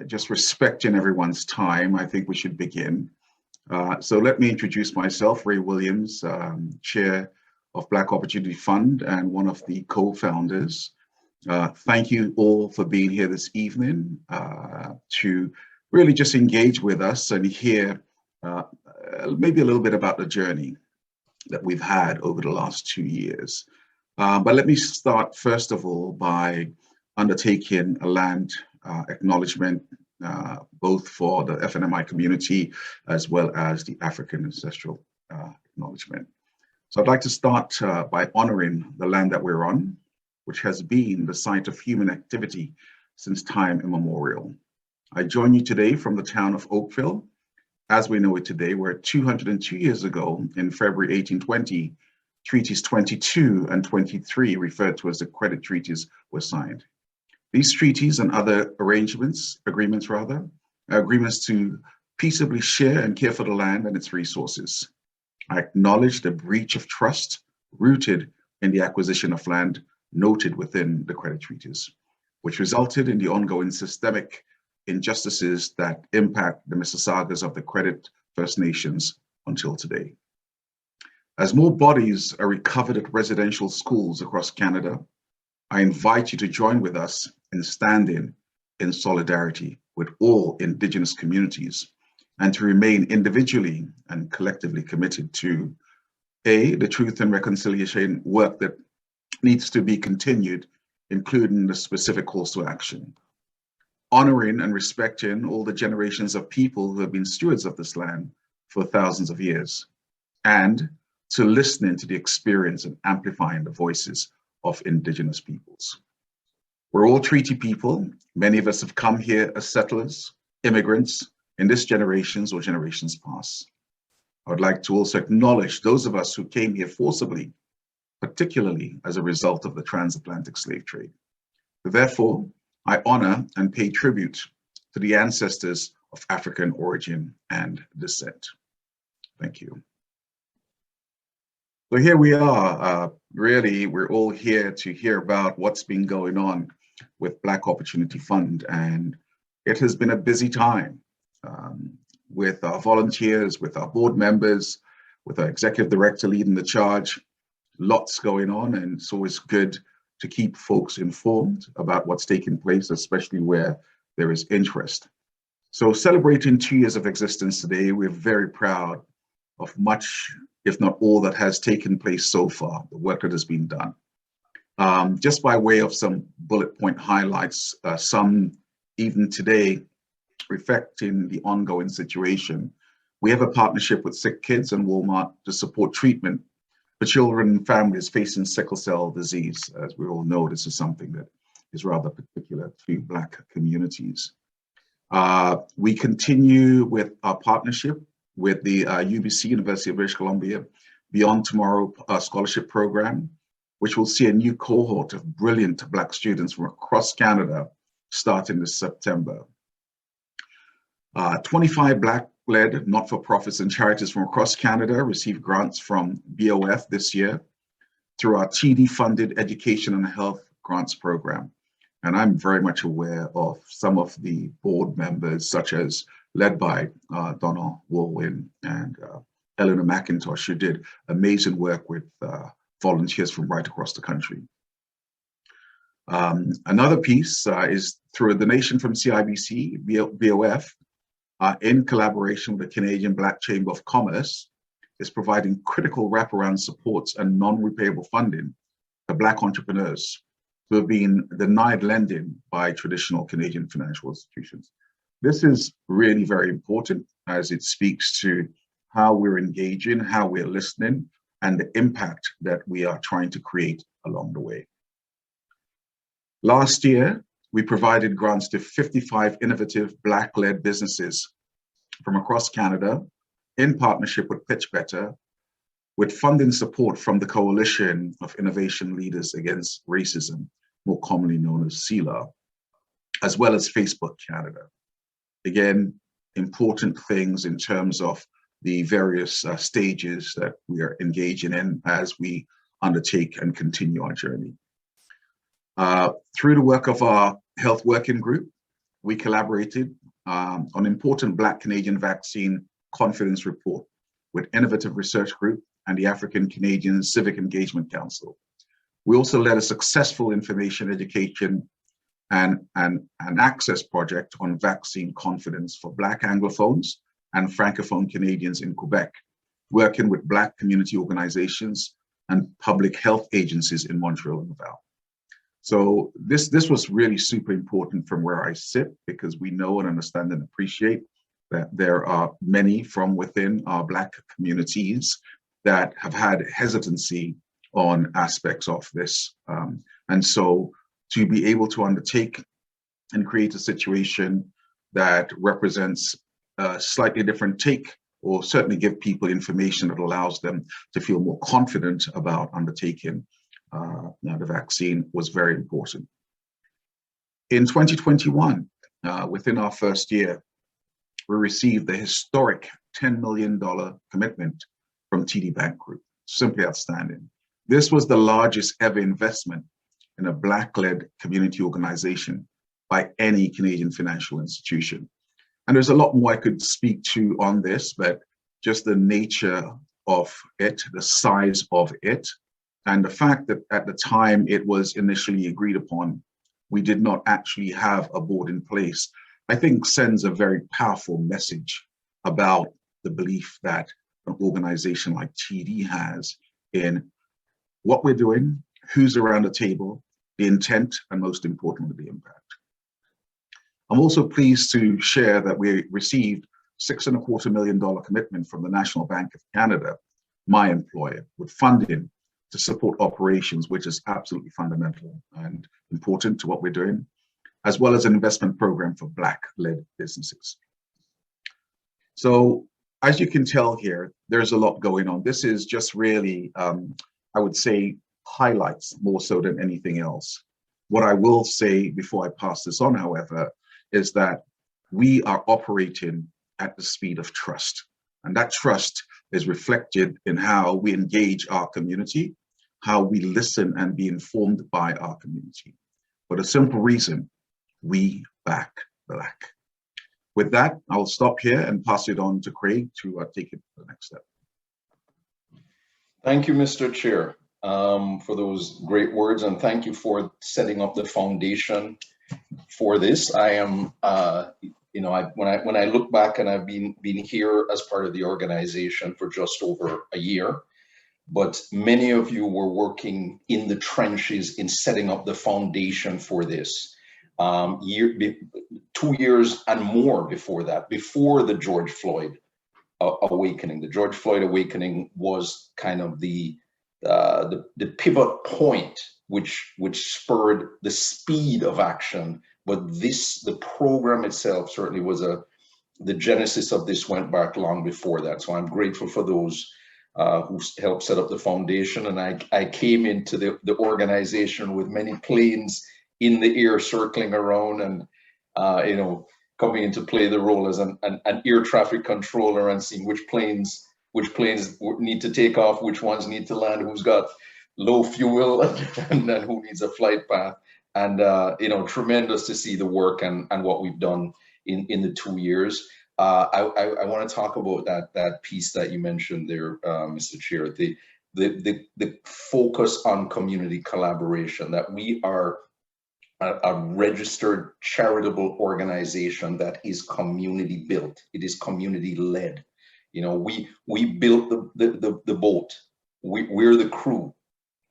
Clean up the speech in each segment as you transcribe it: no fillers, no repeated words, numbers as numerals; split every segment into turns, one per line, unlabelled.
just respecting everyone's time, I think we should begin. So let me introduce myself, Ray Williams, Chair of Black Opportunity Fund and one of the co-founders. Thank you all for being here this evening to really just engage with us and hear maybe a little bit about the journey that we've had over the last 2 years. But let me start first of all by undertaking a land acknowledgement, both for the FNMI community as well as the African ancestral acknowledgement. So I'd like to start by honoring the land that we're on, which has been the site of human activity since time immemorial. I join you today from the town of Oakville. As we know it today, where 202 years ago, in February 1820, Treaties 22 and 23, referred to as the Credit Treaties, were signed. These treaties and other agreements to peaceably share and care for the land and its resources. I acknowledge the breach of trust rooted in the acquisition of land noted within the credit treaties, which resulted in the ongoing systemic injustices that impact the Mississaugas of the Credit First Nations until today. As more bodies are recovered at residential schools across Canada, I invite you to join with us in standing in solidarity with all Indigenous communities and to remain individually and collectively committed to the truth and reconciliation work that needs to be continued, including the specific calls to action. Honoring and respecting all the generations of people who have been stewards of this land for thousands of years, and to listening to the experience and amplifying the voices of Indigenous peoples. We're all treaty people. Many of us have come here as settlers, immigrants in this generations or generations past. I would like to also acknowledge those of us who came here forcibly, particularly as a result of the transatlantic slave trade. Therefore, I honor and pay tribute to the ancestors of African origin and descent. Thank you. So here we are. Really, we're all here to hear about what's been going on with Black Opportunity Fund, and it has been a busy time with our volunteers, with our board members, with our executive director leading the charge. Lots going on, and it's always good to keep folks informed about what's taking place, especially where there is interest. So celebrating 2 years of existence today, we're very proud of much, if not all, that has taken place so far, the work that has been done. Just by way of some bullet point highlights, some even today reflecting the ongoing situation. We have a partnership with Sick Kids and Walmart to support treatment for children and families facing sickle cell disease. As we all know, this is something that is rather particular to Black communities. We continue with our partnership with the UBC, University of British Columbia, Beyond Tomorrow Scholarship Program, which will see a new cohort of brilliant Black students from across Canada starting this September. 25 Black-led not-for-profits and charities from across Canada received grants from BOF this year through our TD-funded Education and Health Grants Program. And I'm very much aware of some of the board members, such as led by Donna Woolwin and Eleanor McIntosh, who did amazing work with volunteers from right across the country. Another piece is through a donation from CIBC, BOF, in collaboration with the Canadian Black Chamber of Commerce, is providing critical wraparound supports and non-repayable funding for Black entrepreneurs who have been denied lending by traditional Canadian financial institutions. This is really very important as it speaks to how we're engaging, how we're listening, and the impact that we are trying to create along the way. Last year, we provided grants to 55 innovative Black-led businesses from across Canada in partnership with Pitch Better, with funding support from the Coalition of Innovation Leaders Against Racism, more commonly known as CELA, as well as Facebook Canada. Again, important things in terms of the various stages that we are engaging in as we undertake and continue our journey. Through the work of our health working group, we collaborated on important Black Canadian vaccine confidence report with Innovative Research Group and the African Canadian Civic Engagement Council. We also led a successful information education and access project on vaccine confidence for Black Anglophones and Francophone Canadians in Quebec, working with Black community organizations and public health agencies in Montreal and Laval. So this was really super important from where I sit, because we know and understand and appreciate that there are many from within our Black communities that have had hesitancy on aspects of this. And so to be able to undertake and create a situation that represents a slightly different take, or certainly give people information that allows them to feel more confident about undertaking the vaccine, was very important. In 2021, within our first year, we received the historic $10 million commitment from TD Bank Group. Simply outstanding. This was the largest ever investment in a Black-led community organization by any Canadian financial institution. And there's a lot more I could speak to on this, but just the nature of it, the size of it, and the fact that at the time it was initially agreed upon, we did not actually have a board in place, I think sends a very powerful message about the belief that an organization like TD has in what we're doing, who's around the table, the intent, and most importantly, the impact. I'm also pleased to share that we received $6.25 million commitment from the National Bank of Canada, my employer, with funding to support operations, which is absolutely fundamental and important to what we're doing, as well as an investment program for Black-led businesses. So as you can tell here, there's a lot going on. This is just really, I would say, highlights more so than anything else. What I will say before I pass this on, however, is that we are operating at the speed of trust. And that trust is reflected in how we engage our community, how we listen and be informed by our community. For the simple reason, we back Black. With that, I'll stop here and pass it on to Craig to take it to the next step.
Thank you, Mr. Chair, for those great words, and thank you for setting up the foundation for this. I am, when I look back, and I've been here as part of the organization for just over a year, but many of you were working in the trenches in setting up the foundation for this. 2 years and more before that, before the George Floyd awakening. The George Floyd awakening was kind of the pivot point which spurred the speed of action. But the program itself certainly was the genesis of this went back long before that. So I'm grateful for those who helped set up the foundation. And I came into the organization with many planes in the air circling around, and coming into play the role as an air traffic controller and seeing which planes need to take off, which ones need to land, who's got low fuel, and then who needs a flight path. And tremendous to see the work and what we've done in the 2 years. I want to talk about that piece that you mentioned there, Mr. Chair, the focus on community collaboration, that we are a registered charitable organization that is community built. It is community led. We built the boat. We're the crew,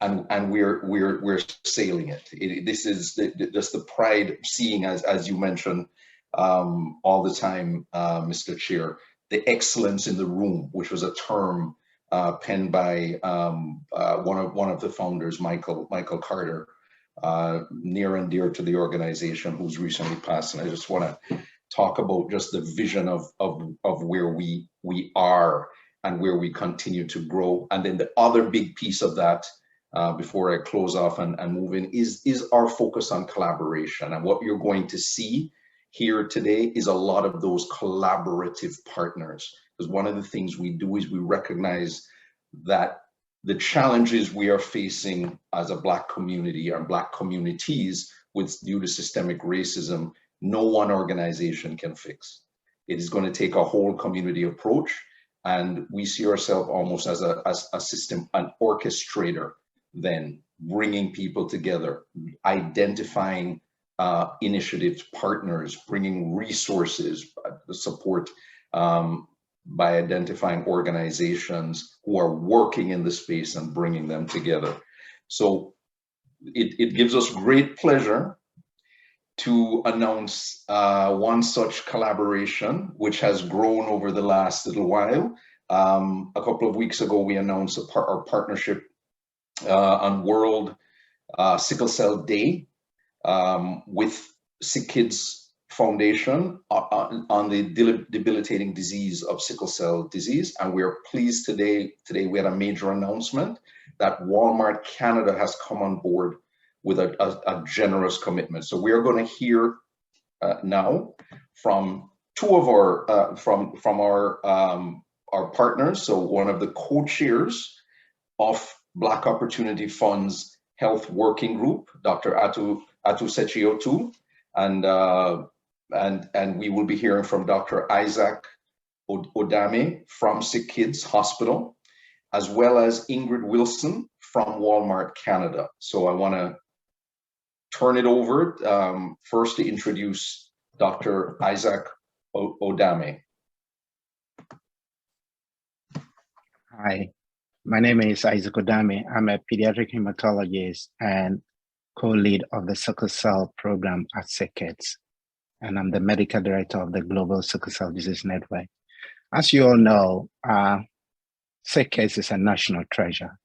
and we're sailing it. This is just the pride, seeing as you mentioned all the time, Mr. Chair, the excellence in the room, which was a term penned by one of the founders, Michael Carter, near and dear to the organization, who's recently passed. And I just want to talk about just the vision of where we are and where we continue to grow. And then the other big piece of that, before I close off and move in, is our focus on collaboration. And what you're going to see here today is a lot of those collaborative partners. Because one of the things we do is we recognize that the challenges we are facing as a Black community and Black communities due to systemic racism no one organization can fix. It is going to take a whole community approach, and we see ourselves almost as a system, an orchestrator, then bringing people together, identifying initiatives, partners, bringing resources, support, by identifying organizations who are working in the space and bringing them together. So it gives us great pleasure to announce one such collaboration, which has grown over the last little while. A couple of weeks ago, we announced our partnership on World Sickle Cell Day with Sick Kids Foundation on the debilitating disease of sickle cell disease. And we are pleased today we had a major announcement that Walmart Canada has come on board with a generous commitment. So we are going to hear now from two of our from our partners. So one of the co-chairs of Black Opportunity Fund's Health Working Group, Dr. Atu Sechiotu, and we will be hearing from Dr. Isaac Odame from Sick Kids Hospital, as well as Ingrid Wilson from Walmart Canada. So I want to turn it over first to introduce Dr. Isaac Odame.
Hi, my name is Isaac Odame. I'm a pediatric hematologist and co-lead of the sickle cell program at Sick Kids. And I'm the medical director of the Global Sickle Cell Disease Network. As you all know, Sick Kids is a national treasure.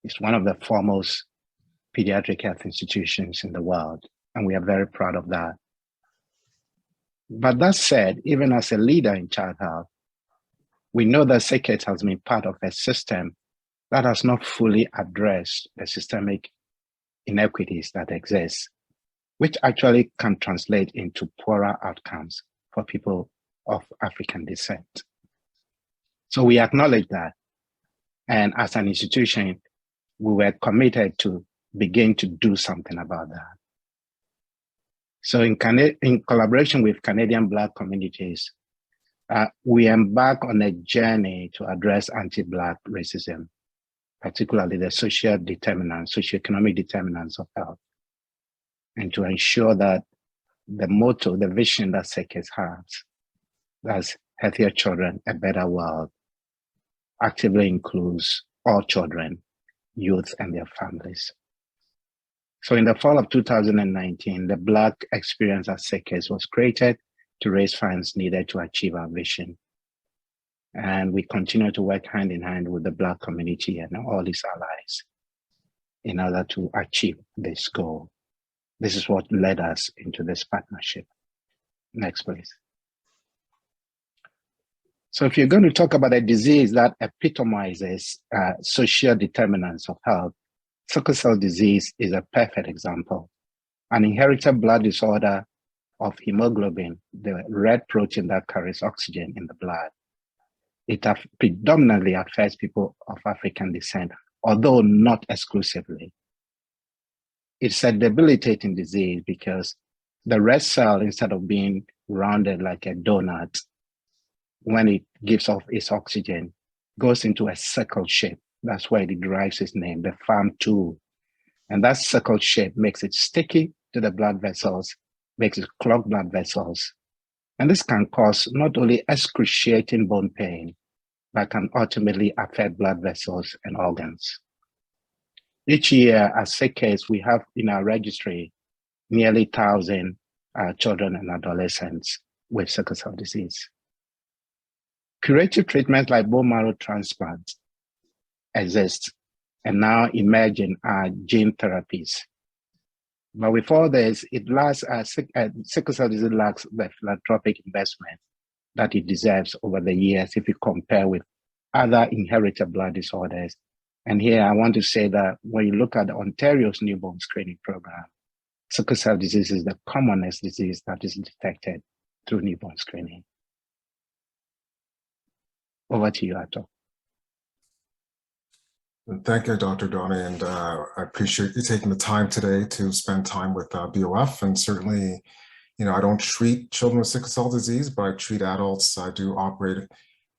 It's one of the foremost pediatric health institutions in the world, and we are very proud of that. But that said, even as a leader in child health, we know that Sick Kids has been part of a system that has not fully addressed the systemic inequities that exist, which actually can translate into poorer outcomes for people of African descent. So we acknowledge that. And as an institution, we were committed to begin to do something about that. So in collaboration with Canadian Black communities, we embark on a journey to address anti-Black racism, particularly the social determinants, socioeconomic determinants of health, and to ensure that the motto, the vision that Sick Kids has, that's healthier children, a better world, actively includes all children, youth, and their families. So in the fall of 2019, the Black Experience at Sick Kids was created to raise funds needed to achieve our vision. And we continue to work hand in hand with the Black community and all its allies in order to achieve this goal. This is what led us into this partnership. Next, please. So if you're going to talk about a disease that epitomizes social determinants of health, sickle cell disease is a perfect example. An inherited blood disorder of hemoglobin, the red protein that carries oxygen in the blood. It predominantly affects people of African descent, although not exclusively. It's a debilitating disease because the red cell, instead of being rounded like a donut, when it gives off its oxygen, goes into a circle shape. That's where it derives its name, the FAM2. And that circle shape makes it sticky to the blood vessels, makes it clog blood vessels. And this can cause not only excruciating bone pain, but can ultimately affect blood vessels and organs. Each year at Sick Kids, we have in our registry nearly 1,000 children and adolescents with sickle cell disease. Curative treatments like bone marrow transplant exist and now emerging are gene therapies. But with all this, it lacks, sickle cell disease lacks the philanthropic investment that it deserves over the years if you compare with other inherited blood disorders. And here I want to say that when you look at Ontario's newborn screening program, sickle cell disease is the commonest disease that is detected through newborn screening. Over to you, Ato.
Thank you, Dr. Donnie, and I appreciate you taking the time today to spend time with BOF, and certainly I don't treat children with sickle cell disease, but I treat adults. I do operate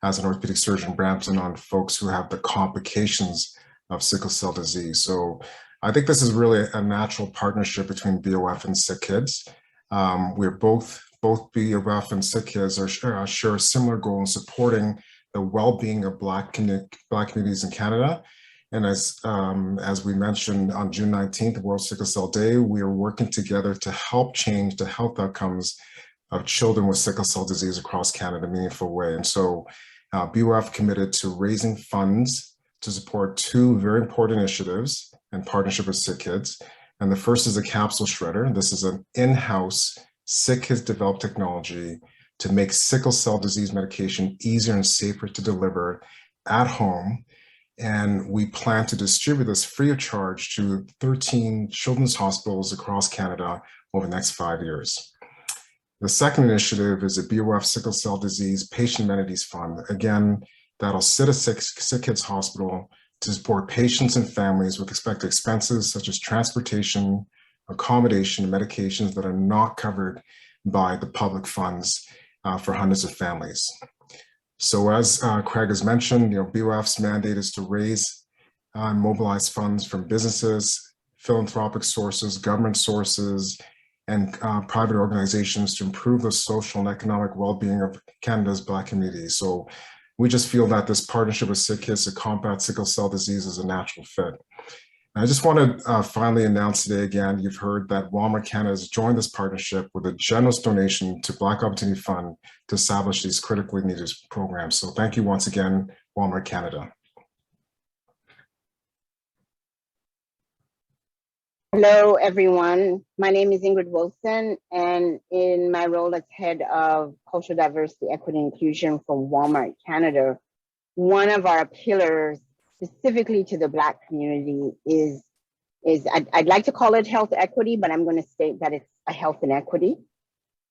as an orthopedic surgeon in Brampton on folks who have the complications of sickle cell disease. So I think this is really a natural partnership between BOF and Sick Kids. We're both BOF and Sick Kids share a similar goal in supporting the well-being of Black communities in Canada. And as we mentioned on June 19th, World Sickle Cell Day, we are working together to help change the health outcomes of children with sickle cell disease across Canada in a meaningful way. And so BOF committed to raising funds to support two very important initiatives in partnership with Sick Kids. And the first is a capsule shredder. This is an in-house Sick Kids developed technology to make sickle cell disease medication easier and safer to deliver at home. And we plan to distribute this free of charge to 13 children's hospitals across Canada over the next 5 years. The second initiative is a BOF Sickle Cell Disease Patient Amenities Fund. Again, that'll sit at Sick Kids Hospital to support patients and families with expected expenses such as transportation, accommodation, and medications that are not covered by the public funds for hundreds of families. So as Craig has mentioned, BOF's mandate is to raise and mobilize funds from businesses, philanthropic sources, government sources, and private organizations to improve the social and economic well-being of Canada's Black communities. So we just feel that this partnership with Sick Kids to combat sickle cell disease is a natural fit. And I just want to finally announce today again, you've heard that Walmart Canada has joined this partnership with a generous donation to Black Opportunity Fund to establish these critically needed programs. So thank you once again, Walmart Canada.
Hello, everyone. My name is Ingrid Wilson, and in my role as head of cultural diversity, equity, and inclusion for Walmart Canada, one of our pillars specifically to the Black community is I'd like to call it health equity, but I'm going to state that it's a health inequity.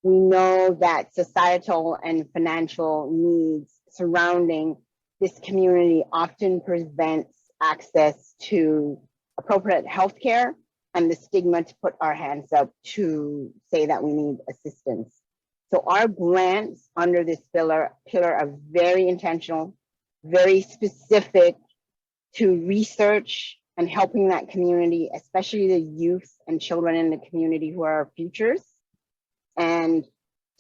We know that societal and financial needs surrounding this community often prevents access to appropriate health care and the stigma to put our hands up to say that we need assistance. So our grants under this pillar are very intentional, very specific to research and helping that community, especially the youth and children in the community who are our futures, and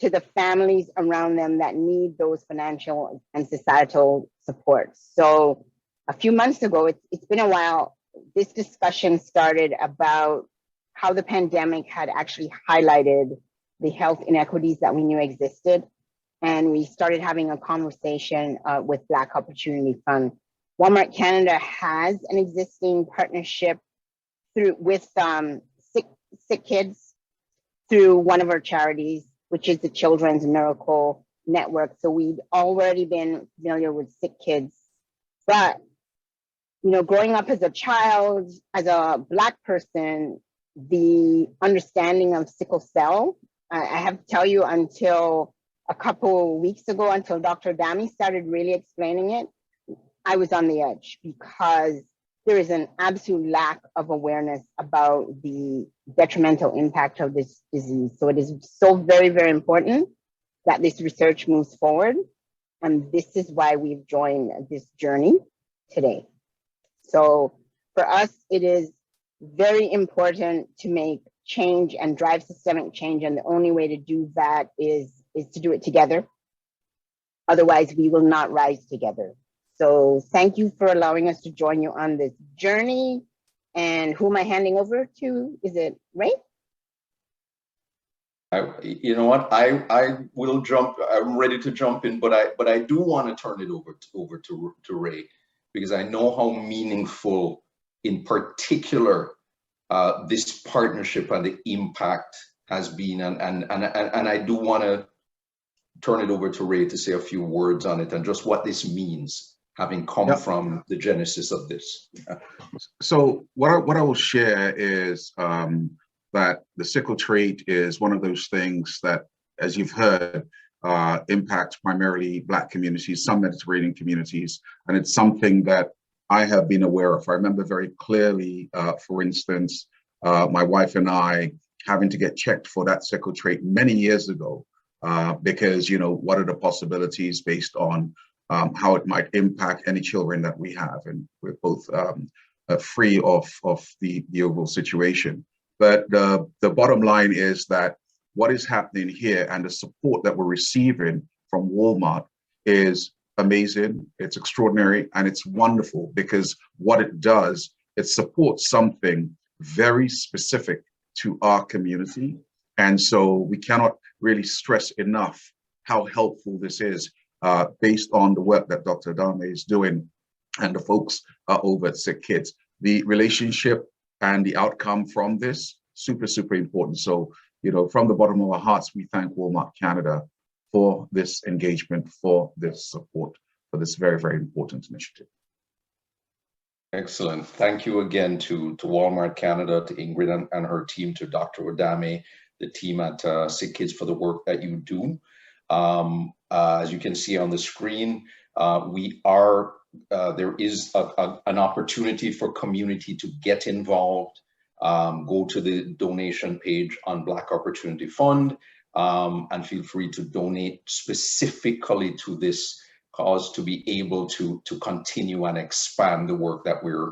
to the families around them that need those financial and societal supports. So a few months ago, it's been a while, this discussion started about how the pandemic had actually highlighted the health inequities that we knew existed. And we started having a conversation with Black Opportunity Fund. Walmart Canada has an existing partnership with Sick Kids through one of our charities, which is the Children's Miracle Network. So we'd already been familiar with Sick Kids. But, growing up as a child, as a Black person, the understanding of sickle cell, I have to tell you, until a couple of weeks ago, until Dr. Dami started really explaining it, I was on the edge because there is an absolute lack of awareness about the detrimental impact of this disease. So it is so very, very important that this research moves forward. And this is why we've joined this journey today. So for us, it is very important to make change and drive systemic change. And the only way to do that is to do it together. Otherwise, we will not rise together. So thank you for allowing us to join you on this journey. And who am I handing over to? Is it Ray?
You know what? I will jump. I'm ready to jump in, but I do want to turn it over to Ray, because I know how meaningful, in particular, this partnership and the impact has been, and I do want to turn it over to Ray to say a few words on it and just what this means, having come from the genesis of this.
So what I will share is that the sickle trait is one of those things that, as you've heard, impacts primarily Black communities, some Mediterranean communities, and it's something that I have been aware of. I remember very clearly, for instance, my wife and I having to get checked for that sickle trait many years ago, because, what are the possibilities based on how it might impact any children that we have. And we're both free of the overall situation. But the bottom line is that what is happening here and the support that we're receiving from Walmart is amazing, it's extraordinary, and it's wonderful, because what it does, it supports something very specific to our community. And so we cannot really stress enough how helpful this is, based on the work that Dr. Adame is doing and the folks over at Sick Kids. The relationship and the outcome from this, super, super important. So, from the bottom of our hearts, we thank Walmart Canada for this engagement, for this support, for this very, very important initiative.
Excellent. Thank you again to Walmart Canada, to Ingrid and her team, to Dr. Adame, the team at Sick Kids, for the work that you do. As you can see on the screen, there is an opportunity for community to get involved. Go to the donation page on Black Opportunity Fund, and feel free to donate specifically to this cause, to be able to continue and expand the work that we're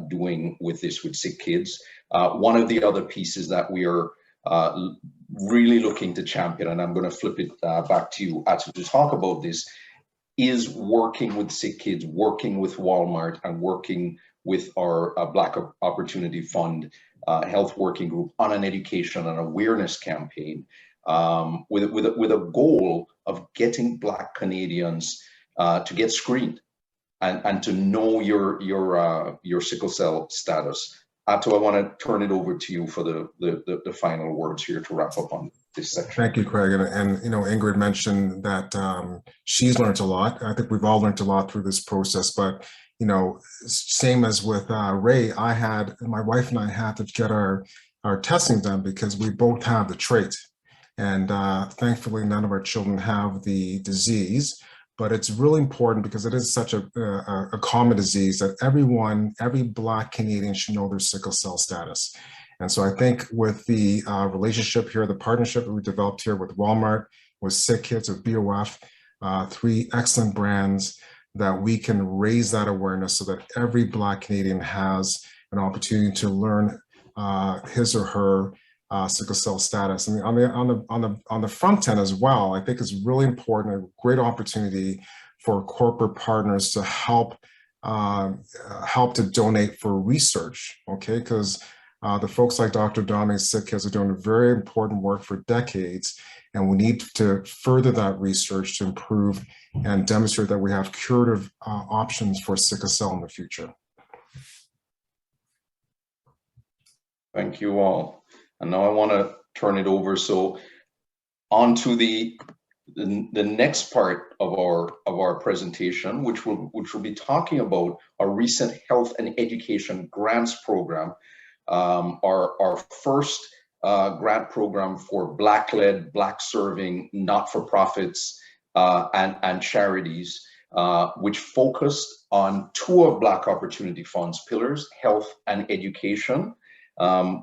doing with Sick Kids. One of the other pieces that we are really looking to champion, and I'm going to flip it back to you, Atu, to talk about this, is working with Sick Kids, working with Walmart, and working with our Black Opportunity Fund Health Working Group on an education and awareness campaign, with a goal of getting Black Canadians to get screened and to know your sickle cell status. Atu, I want to turn it over to you for the final words here to wrap up on this section.
Thank you, Craig. And Ingrid mentioned that she's learned a lot. I think we've all learned a lot through this process, but same as with Ray, my wife and I had to get our testing done because we both have the trait. And thankfully, none of our children have the disease, but it's really important because it is such a common disease that every Black Canadian should know their sickle cell status. And so I think with the relationship here, the partnership that we developed here with Walmart, with Sick Kids, with BOF, 3 excellent brands, that we can raise that awareness so that every Black Canadian has an opportunity to learn his or her sickle cell status. And on the front end as well, I think it's really important, a great opportunity for corporate partners to help to donate for research, okay? Because the folks like Dr. Dame's Sick Kids are doing very important work for decades, and we need to further that research to improve and demonstrate that we have curative options for sickle cell in the future.
Thank you all. And now I want to turn it over on to the next part of our presentation, which will be talking about our recent health and education grants program, our first grant program for Black-led, Black-serving not-for-profits and charities, which focused on 2 of Black Opportunity Fund's pillars, health and education,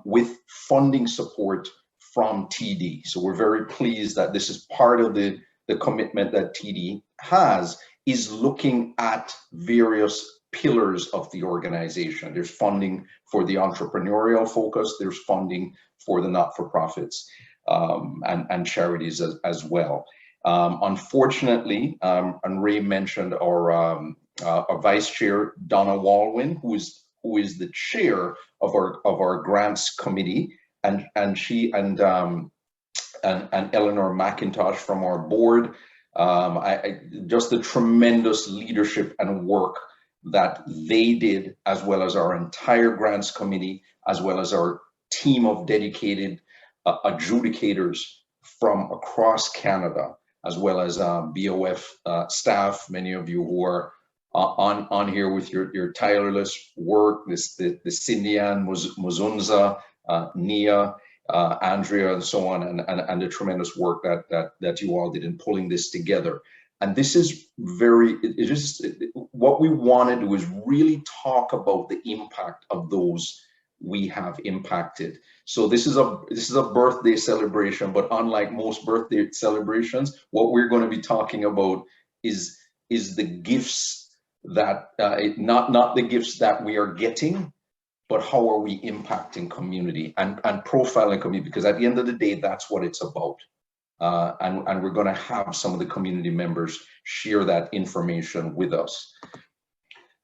with funding support from TD. So we're very pleased that this is part of the commitment that TD has, is looking at various pillars of the organization. There's funding for the entrepreneurial focus, there's funding for the not-for-profits and charities as well. Unfortunately, and Ray mentioned our vice chair, Donna Walwyn, who is the chair of our grants committee, and she and Eleanor McIntosh from our board, just the tremendous leadership and work that they did, as well as our entire grants committee, as well as our team of dedicated adjudicators from across Canada, as well as BOF staff, many of you who are on here with your tireless work, the Cindy Ann Muzunza, Nia, Andrea, and so on, and the tremendous work that you all did in pulling this together. And this is what we want to do is really talk about the impact of those we have impacted. So this is a birthday celebration, but unlike most birthday celebrations, what we're going to be talking about is the gifts that not the gifts that we are getting, but how are we impacting community and profiling community, because at the end of the day, that's what it's about. And we're going to have some of the community members share that information with us.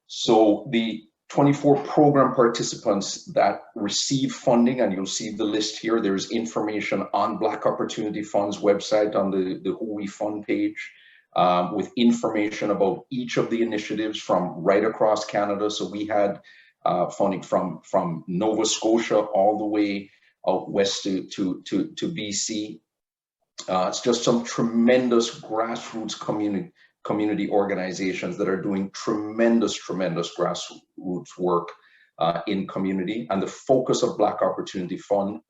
So the 24 program participants that receive funding, and you'll see the list here, there's information on Black Opportunity Fund's website on the Who We Fund page, with information about each of the initiatives from right across Canada. So we had funding from Nova Scotia all the way out west to BC. It's just some tremendous grassroots community organizations that are doing tremendous grassroots work in community. And the focus of Black Opportunity Fund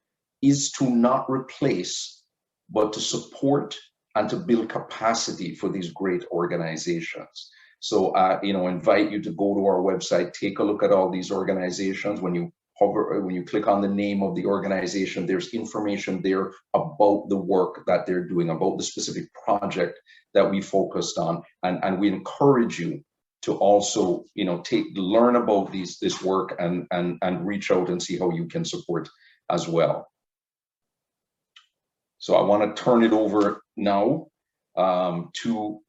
is to not replace, but to support and to build capacity for these great organizations. So, invite you to go to our website, take a look at all these organizations. When you click on the name of the organization, there's information there about the work that they're doing, about the specific project that we focused on. And we encourage you to also, learn about this work and reach out and see how you can support as well. So I want to turn it over now to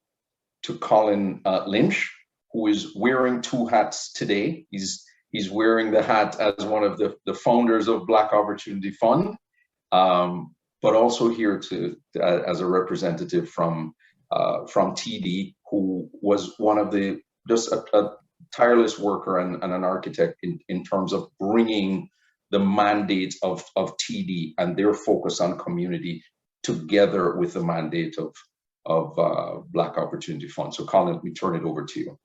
Colin Lynch, who is wearing two hats today. He's wearing the hat as one of the founders of Black Opportunity Fund, but also here as a representative from TD, who was one of just a tireless worker and an architect in terms of bringing the mandate of TD and their focus on community together with the mandate of Black Opportunity Fund. So Colin, we turn it over to you.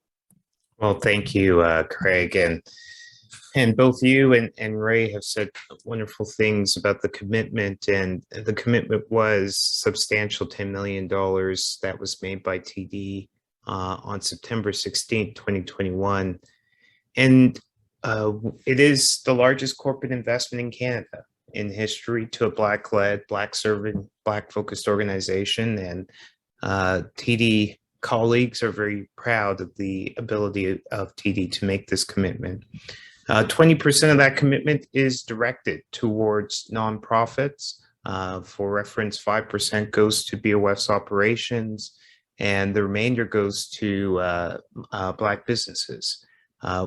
Well, thank you, Craig. And both you and Ray have said wonderful things about the commitment, and the commitment was substantial $10 million that was made by TD on September 16th, 2021. And it is the largest corporate investment in Canada in history to a Black-led, Black-serving, Black-focused organization. And TD colleagues are very proud of the ability of TD to make this commitment. 20% of that commitment is directed towards nonprofits. For reference, 5% goes to BOF's operations, and the remainder goes to Black businesses.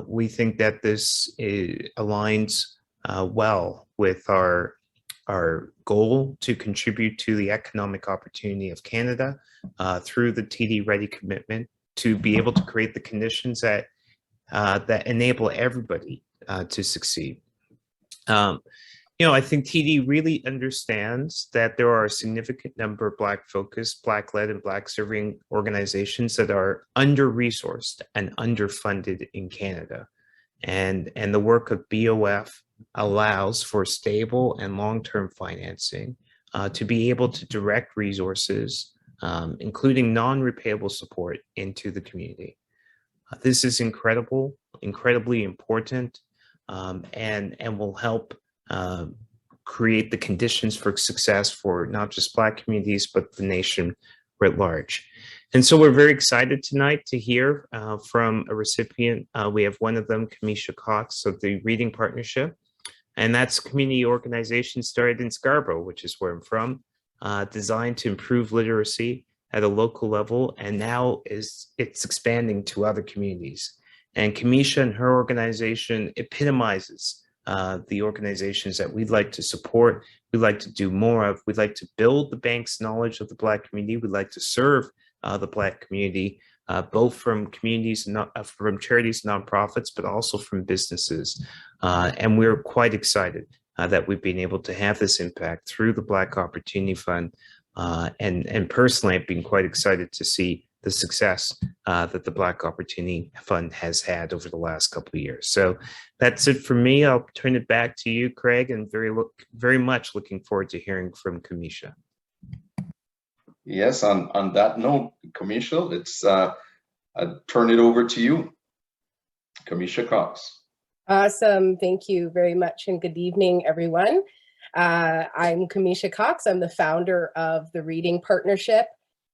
We think that this aligns well with our goal to contribute to the economic opportunity of Canada through the TD Ready commitment to be able to create the conditions that enable everybody to succeed. I think TD really understands that there are a significant number of Black-focused, Black-led, and Black-serving organizations that are under-resourced and underfunded in Canada. And the work of BOF allows for stable and long-term financing to be able to direct resources, including non-repayable support, into the community. This is incredibly important, and will help create the conditions for success for not just Black communities, but the nation writ large. And so we're very excited tonight to hear from a recipient. We have one of them, Kamisha Cox of the Reading Partnership, and that's a community organization started in Scarborough, which is where I'm from, designed to improve literacy at a local level, and now it's expanding to other communities. And Kamisha and her organization epitomizes the organizations that we'd like to support, we'd like to do more of. We'd like to build the bank's knowledge of the Black community. We'd like to serve the Black community, both from communities, from charities, nonprofits, but also from businesses. And we're quite excited that we've been able to have this impact through the Black Opportunity Fund. And personally, I've been quite excited to see the success that the Black Opportunity Fund has had over the last couple of years. So that's it for me. I'll turn it back to you, Craig, and very much looking forward to hearing from Kamisha.
Yes, on that note, Kamisha, I turn it over to you. Kamisha Cox.
Awesome. Thank you very much. And good evening, everyone. I'm Kamisha Cox. I'm the founder of the Reading Partnership,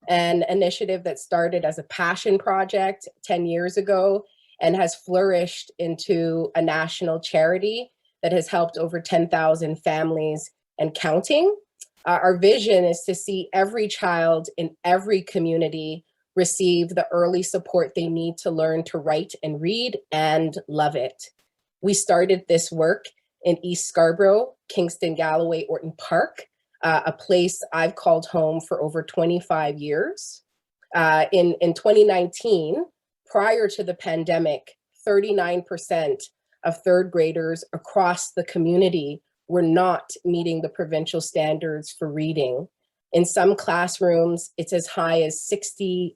an initiative that started as a passion project 10 years ago and has flourished into a national charity that has helped over 10,000 families and counting. Our vision is to see every child in every community receive the early support they need to learn to write and read and love it. We started this work in East Scarborough, Kingston, Galloway, Orton Park, a place I've called home for over 25 years. In 2019, prior to the pandemic, 39% of third graders across the community were not meeting the provincial standards for reading. In some classrooms, it's as high as 60%.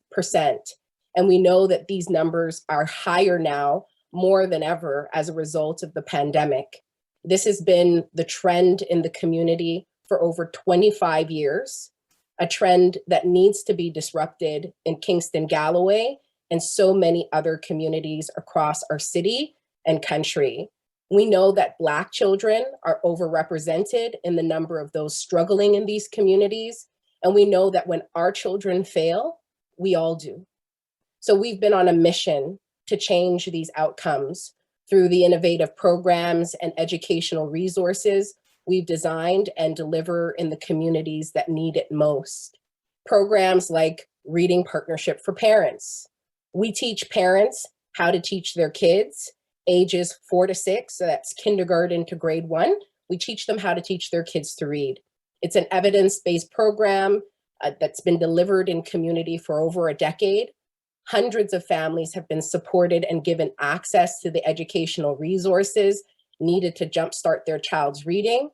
And we know that these numbers are higher now, more than ever, as a result of the pandemic. This has been the trend in the community for over 25 years, a trend that needs to be disrupted in Kingston, Galloway, and so many other communities across our city and country. We know that Black children are overrepresented in the number of those struggling in these communities. And we know that when our children fail, we all do. So we've been on a mission to change these outcomes through the innovative programs and educational resources we've designed and deliver in the communities that need it most. Programs like Reading Partnership for Parents. We teach parents how to teach their kids ages 4 to 6, so that's kindergarten to grade 1. We teach them how to teach their kids to read. It's an evidence-based program that's been delivered in community for over a decade. Hundreds of families have been supported and given access to the educational resources needed to jumpstart their child's reading.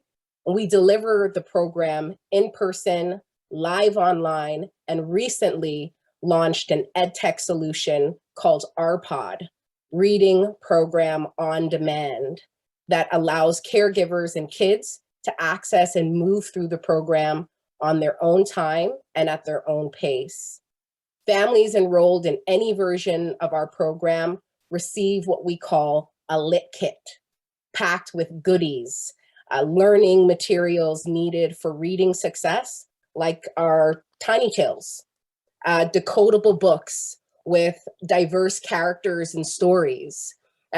And we deliver the program in person, live online, and recently launched an EdTech solution called RPod, Reading Program on Demand, that allows caregivers and kids to access and move through the program on their own time and at their own pace. Families enrolled in any version of our program receive what we call a lit kit, packed with goodies, learning materials needed for reading success, like our Tiny Tales, decodable books with diverse characters and stories.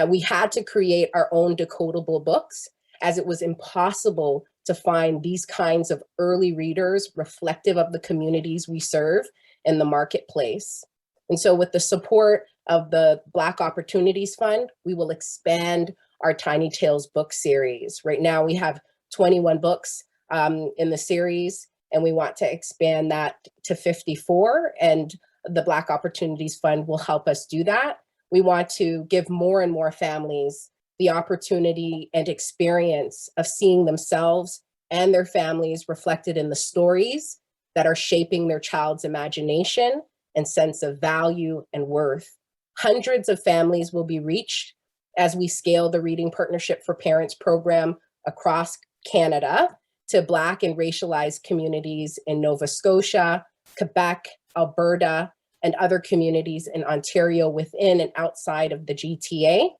We had to create our own decodable books, as it was impossible to find these kinds of early readers reflective of the communities we serve in the marketplace. And so with the support of the Black Opportunities Fund, we will expand our Tiny Tales book series. Right now we have 21 books in the series, and we want to expand that to 54, and the Black Opportunities Fund will help us do that. We want to give more and more families the opportunity and experience of seeing themselves and their families reflected in the stories that are shaping their child's imagination and sense of value and worth. Hundreds of families will be reached as we scale the Reading Partnership for Parents program across Canada to Black and racialized communities in Nova Scotia, Quebec, Alberta, and other communities in Ontario within and outside of the GTA.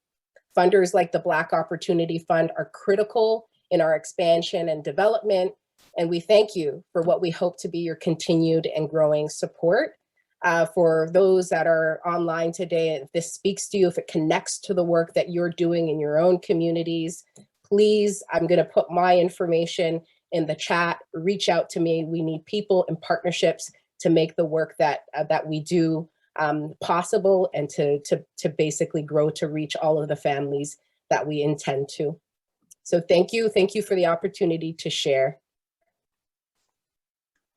Funders like the Black Opportunity Fund are critical in our expansion and development, and we thank you for what we hope to be your continued and growing support. For those that are online today, if this speaks to you, if it connects to the work that you're doing in your own communities, please, I'm going to put my information in the chat. Reach out to me. We need people and partnerships to make the work that we do possible, and to basically grow to reach all of the families that we intend to. So thank you for the opportunity to share.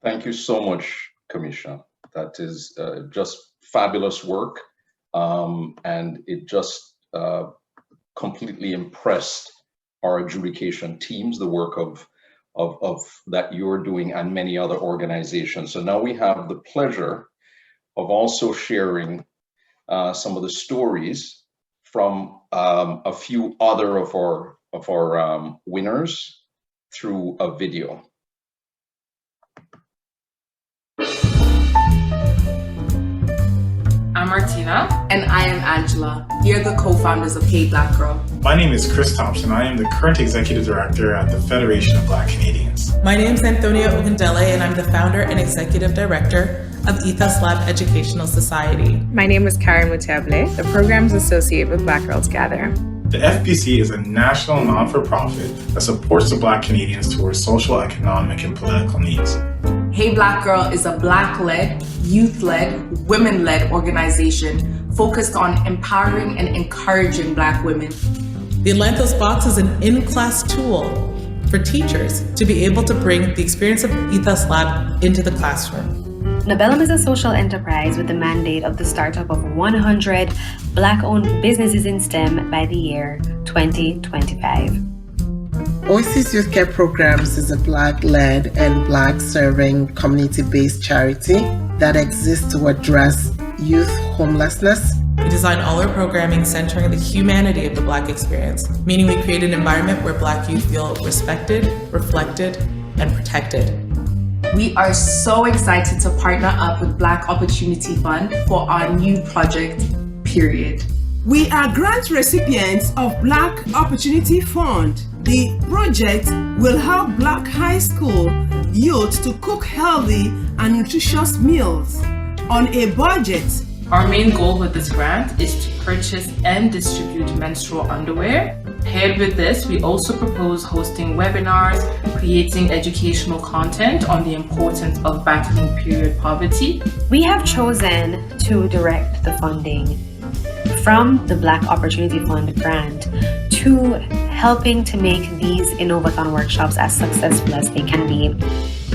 Thank you so much, Kamisha. That is just fabulous work, and it just completely impressed our adjudication teams, the work of that you're doing and many other organizations. So now we have the pleasure of also sharing some of the stories from a few other of our winners through a video.
I'm Martina. And I am Angela. We are the co-founders of Hey Black Girl.
My name is Chris Thompson. I am the current Executive Director at the Federation of Black Canadians.
My name is Antonia Ogundele, and I'm the founder and Executive Director of Ethos Lab Educational Society.
My name is Karen Mutable, the Programs Associate with Black Girls Gather.
The FBC is a national non-for-profit that supports the Black Canadians towards social, economic, and political needs.
Hey Black Girl is a Black-led, youth-led, women-led organization focused on empowering and encouraging Black women.
The Atlantos Box is an in-class tool for teachers to be able to bring the experience of Ethos Lab into the classroom.
Nobellum is a social enterprise with the mandate of the startup of 100 Black-owned businesses in STEM by the year 2025.
Oasis Youth Care Programs is a Black-led and Black-serving community-based charity that exists to address youth homelessness.
We design all our programming centering the humanity of the Black experience, meaning we create an environment where Black youth feel respected, reflected, and protected.
We are so excited to partner up with Black Opportunity Fund for our new project, period.
We are grant recipients of Black Opportunity Fund. The project will help Black high school youth to cook healthy and nutritious meals on a budget.
Our main goal with this grant is to purchase and distribute menstrual underwear. Paired with this, we also propose hosting webinars, creating educational content on the importance of battling period poverty.
We have chosen to direct the funding from the Black Opportunity Fund grant to helping to make these Innovathon workshops as successful as they can be.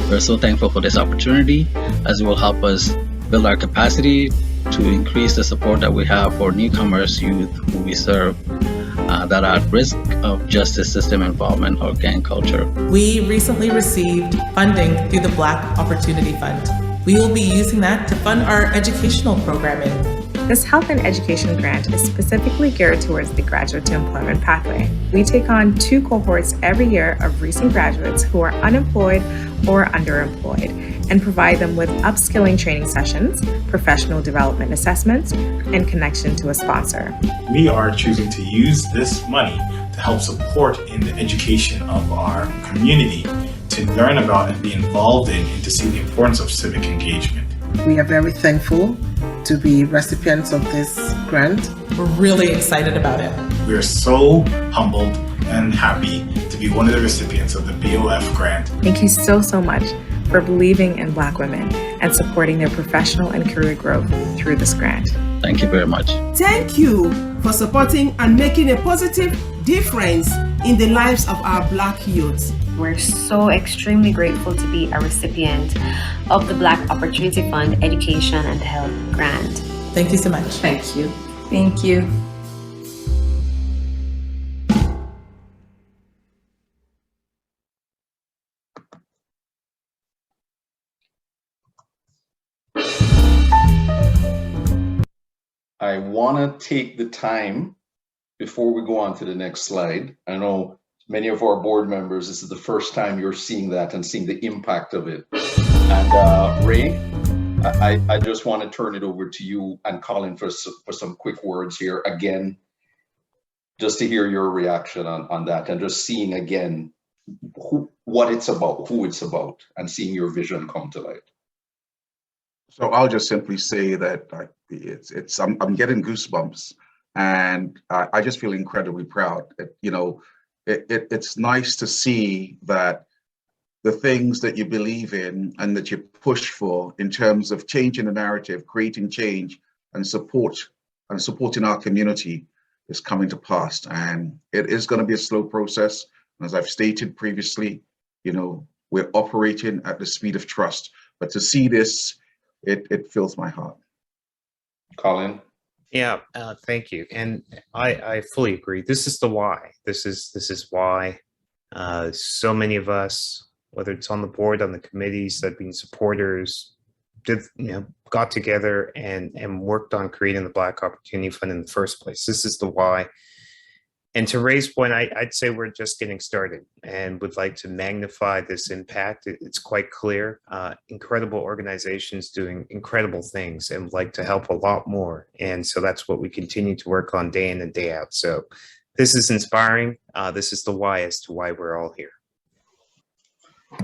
We're so thankful for this opportunity, as it will help us build our capacity to increase the support that we have for newcomers, youth who we serve that are at risk of justice system involvement or gang culture.
We recently received funding through the Black Opportunity Fund. We will be using that to fund our educational programming.
This health and education grant is specifically geared towards the graduate to employment pathway. We take on 2 cohorts every year of recent graduates who are unemployed or underemployed and provide them with upskilling training sessions, professional development assessments, and connection to a sponsor.
We are choosing to use this money to help support in the education of our community, to learn about and be involved in, and to see the importance of civic engagement.
We are very thankful to be recipients of this grant.
We're really excited about it.
We are so humbled and happy to be one of the recipients of the BOF grant.
Thank you so much for believing in Black women and supporting their professional and career growth through this grant.
Thank you very much.
Thank you for supporting and making a positive difference in the lives of our Black youth.
We're so extremely grateful to be a recipient of the Black Opportunity Fund Education and Health Grant.
Thank you so much.
Thank you. Thank you.
I want to take the time before we go on to the next slide. I know many of our board members, this is the first time you're seeing that and seeing the impact of it. And Ray, I just want to turn it over to you and Colin for some quick words here again, just to hear your reaction on that and just seeing again what it's about, who it's about, and seeing your vision come to light.
So I'll just simply say that I'm getting goosebumps, and I just feel incredibly proud. It's nice to see that the things that you believe in and that you push for in terms of changing the narrative, creating change, and supporting our community is coming to pass. And it is going to be a slow process. And as I've stated previously, we're operating at the speed of trust. But to see this, it fills my heart.
Colin?
Yeah, thank you. And I fully agree. This is the why. This is why so many of us, whether it's on the board, on the committees that have been supporters, got together and worked on creating the Black Opportunity Fund in the first place. This is the why. And to Ray's point, I'd say we're just getting started and would like to magnify this impact. It's quite clear. Incredible organizations doing incredible things and would like to help a lot more. And so that's what we continue to work on day in and day out. So this is inspiring. This is the why as to why we're all here.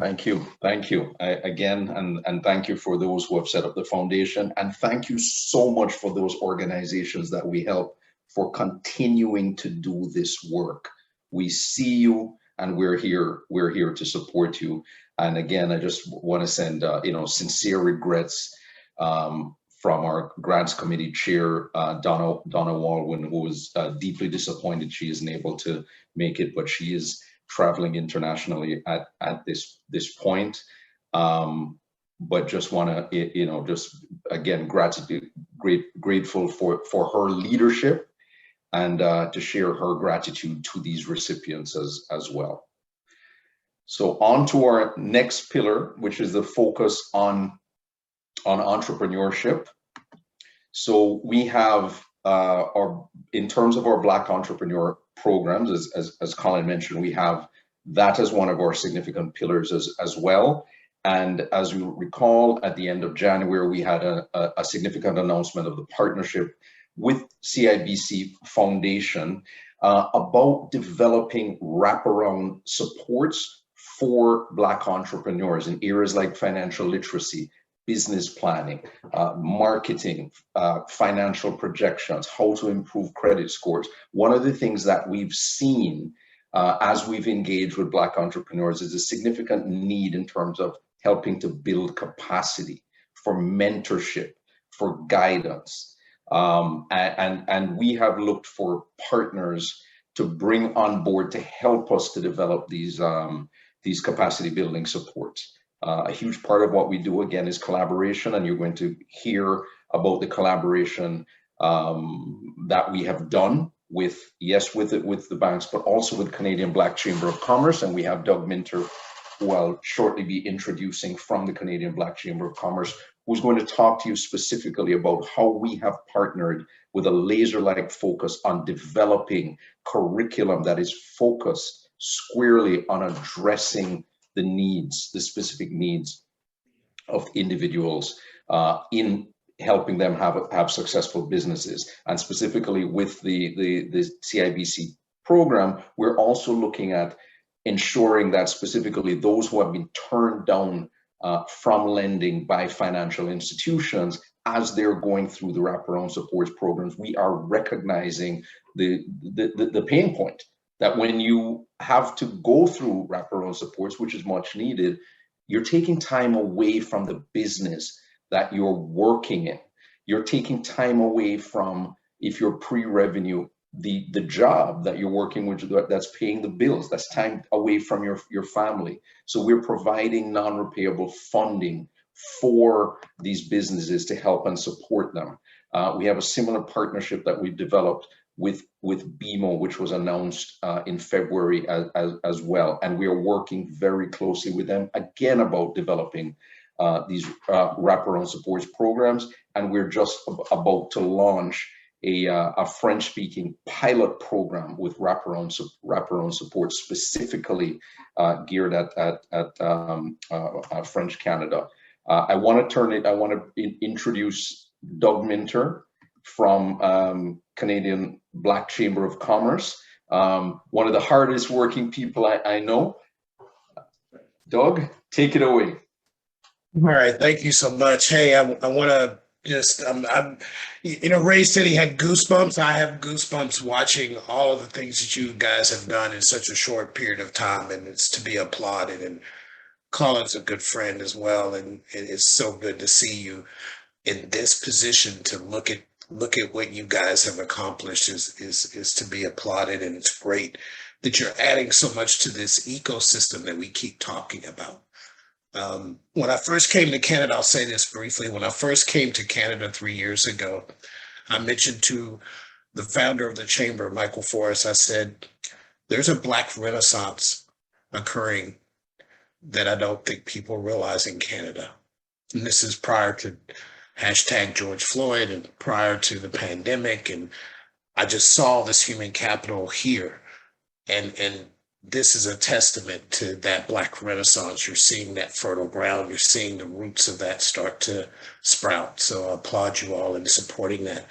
Thank you. Thank you again. And thank you for those who have set up the foundation. And thank you so much for those organizations that we help for continuing to do this work. We see you and we're here to support you. And again, I just want to send sincere regrets from our grants committee chair, Donna Walwyn, who was deeply disappointed she isn't able to make it, but she is traveling internationally at this point. But just want to, just again, grateful for her leadership and to share her gratitude to these recipients as well. So on to our next pillar, which is the focus on entrepreneurship. So we have in terms of our Black entrepreneur programs, as Colin mentioned, we have that as one of our significant pillars as well. And as you recall, at the end of January, we had a significant announcement of the partnership with CIBC Foundation about developing wraparound supports for Black entrepreneurs in areas like financial literacy, business planning, marketing, financial projections, how to improve credit scores. One of the things that we've seen as we've engaged with Black entrepreneurs is a significant need in terms of helping to build capacity for mentorship, for guidance. And we have looked for partners to bring on board to help us to develop these capacity building supports. A huge part of what we do, again, is collaboration, and you're going to hear about the collaboration that we have done with the banks, but also with Canadian Black Chamber of Commerce. And we have Doug Minter, who I'll shortly be introducing from the Canadian Black Chamber of Commerce, who's going to talk to you specifically about how we have partnered with a laser-like focus on developing curriculum that is focused squarely on addressing the specific needs of individuals in helping them have successful businesses. And specifically with the CIBC program, we're also looking at ensuring that specifically those who have been turned down from lending by financial institutions as they're going through the wraparound supports programs, we are recognizing the pain point that when you have to go through wraparound supports, which is much needed, you're taking time away from the business that you're working in. You're taking time away from, if you're pre-revenue, the job that you're working with that's paying the bills. That's time away from your family. So we're providing non-repayable funding for these businesses to help and support them. We have a similar partnership that we've developed with BMO, which was announced in February as well. And we are working very closely with them, again, about developing these wraparound supports programs. And we're just about to launch a French-speaking pilot program with wraparound support, specifically geared at French Canada. I want to introduce Doug Minter from Canadian Black Chamber of Commerce, one of the hardest working people I know. Doug, take it away.
All right, thank you so much. Hey, I want to just, Ray said he had goosebumps. I have goosebumps watching all of the things that you guys have done in such a short period of time, and it's to be applauded. And Colin's a good friend as well, and it's so good to see you in this position to look at what you guys have accomplished is to be applauded. And it's great that you're adding so much to this ecosystem that we keep talking about. When I first came to Canada, I'll say this briefly. When I first came to Canada 3 years ago, I mentioned to the founder of the chamber, Michael Forrest, I said, there's a Black Renaissance occurring that I don't think people realize in Canada. And this is prior to #George Floyd and prior to the pandemic. And I just saw this human capital here. And this is a testament to that Black Renaissance. You're seeing that fertile ground. You're seeing the roots of that start to sprout. So I applaud you all in supporting that.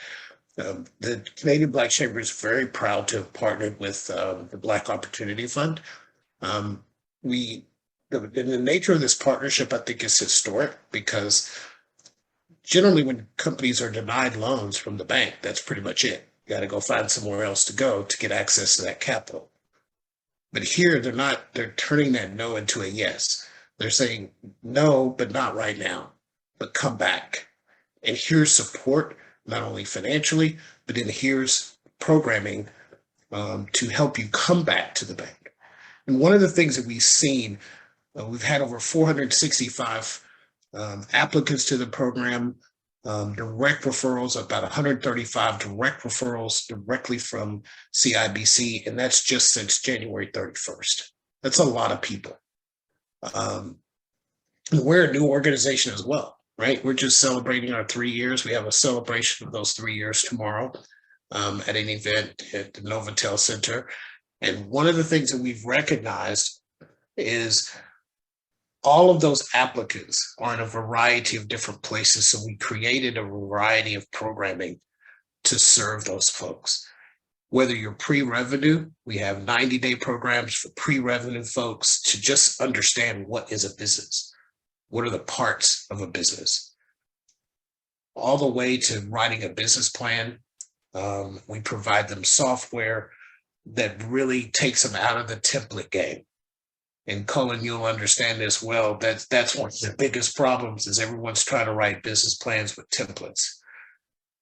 The Canadian Black Chamber is very proud to have partnered with the Black Opportunity Fund. In the nature of this partnership, I think is historic because generally when companies are denied loans from the bank, that's pretty much it. You got to go find somewhere else to go to get access to that capital. But here they're turning that no into a yes. They're saying no, but not right now, but come back. And here's support, not only financially, but then here's programming to help you come back to the bank. And one of the things that we've seen, we've had over 465 applicants to the program, direct referrals, about 135 direct referrals directly from CIBC, and that's just since January 31st. That's a lot of people. And we're a new organization as well, right? We're just celebrating our 3 years. We have a celebration of those 3 years tomorrow at an event at the Novotel Center. And one of the things that we've recognized is all of those applicants are in a variety of different places. So we created a variety of programming to serve those folks. Whether you're pre-revenue, we have 90-day programs for pre-revenue folks to just understand what is a business. What are the parts of a business? All the way to writing a business plan. We provide them software that really takes them out of the template game. And Cullen, you'll understand this well. That's one of the biggest problems is everyone's trying to write business plans with templates.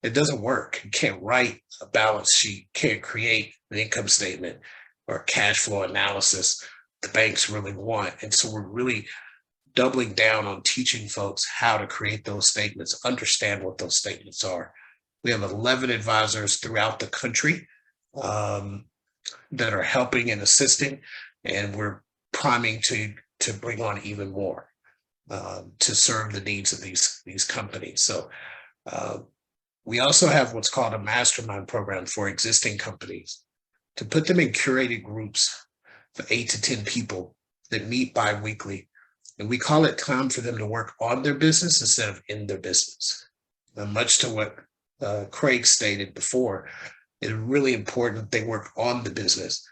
It doesn't work. You can't write a balance sheet, can't create an income statement or cash flow analysis the banks really want. And so we're really doubling down on teaching folks how to create those statements, understand what those statements are. We have 11 advisors throughout the country that are helping and assisting, and we're priming to bring on even more to serve the needs of these companies. So we also have what's called a mastermind program for existing companies to put them in curated groups for 8 to 10 people that meet bi-weekly. And we call it time for them to work on their business instead of in their business. Now, much to what Craig stated before, it's really important they work on the business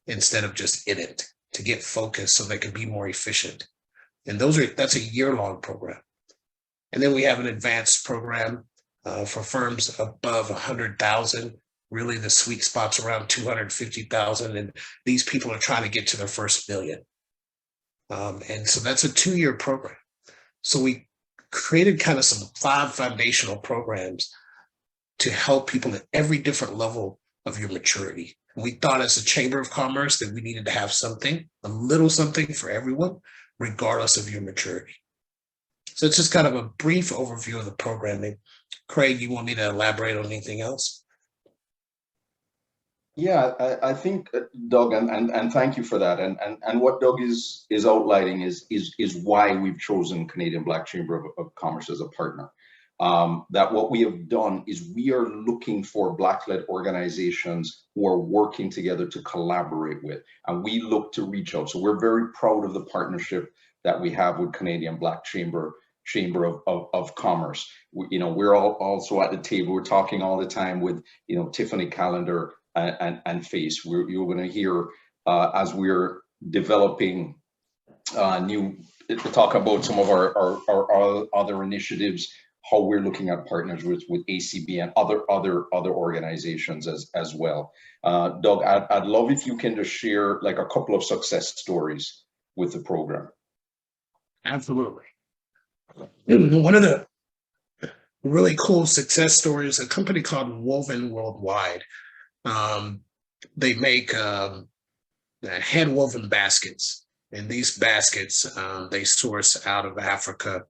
instead of just in it, to get focused so they can be more efficient. And that's a year-long program. And then we have an advanced program for firms above 100,000. Really the sweet spot's around 250,000. And these people are trying to get to their first million. And so that's a 2-year program. So we created kind of some 5 foundational programs to help people at every different level of your maturity. We thought as a Chamber of Commerce that we needed to have something, a little something for everyone, regardless of your maturity. So it's just kind of a brief overview of the programming. Craig, you want me to elaborate on anything else?
Yeah, I think Doug, and thank you for that. And what Doug is outlining is why we've chosen Canadian Black Chamber of Commerce as a partner. That what we have done is we are looking for Black-led organizations who are working together to collaborate with, and we look to reach out. So we're very proud of the partnership that we have with Canadian Black Chamber of Commerce. We're all also at the table. We're talking all the time with Tiffany Callender and Face. You're going to hear as we're developing talk about some of our other initiatives, how we're looking at partners with ACB and other organizations as well. Doug, I'd love if you can just share like a couple of success stories with the program.
Absolutely. One of the really cool success stories, a company called Woven Worldwide. They make hand woven baskets, and these baskets they source out of Africa.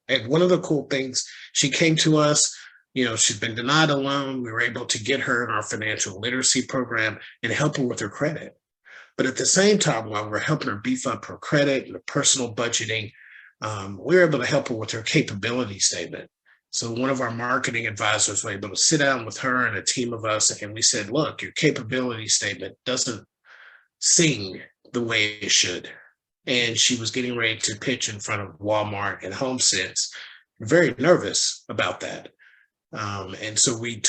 And one of the cool things, she came to us, she's been denied a loan. We were able to get her in our financial literacy program and help her with her credit. But at the same time, while we're helping her beef up her credit and her personal budgeting, we were able to help her with her capability statement. So one of our marketing advisors was able to sit down with her and a team of us, and we said, look, your capability statement doesn't sing the way it should. And she was getting ready to pitch in front of Walmart and HomeSense, very nervous about that. And so we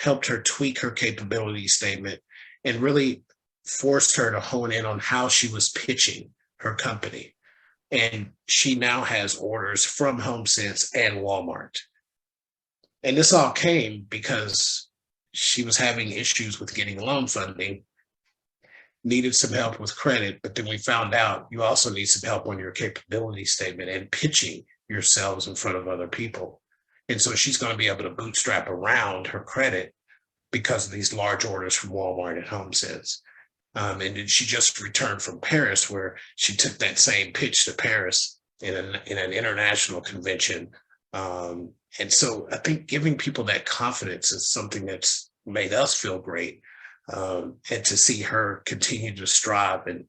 helped her tweak her capability statement and really forced her to hone in on how she was pitching her company. And she now has orders from HomeSense and Walmart. And this all came because she was having issues with getting loan funding, needed some help with credit, but then we found out you also need some help on your capability statement and pitching yourselves in front of other people. And so she's going to be able to bootstrap around her credit because of these large orders from Walmart and HomeSense. And then she just returned from Paris, where she took that same pitch to Paris in an international convention. And so I think giving people that confidence is something that's made us feel great. And to see her continue to strive and,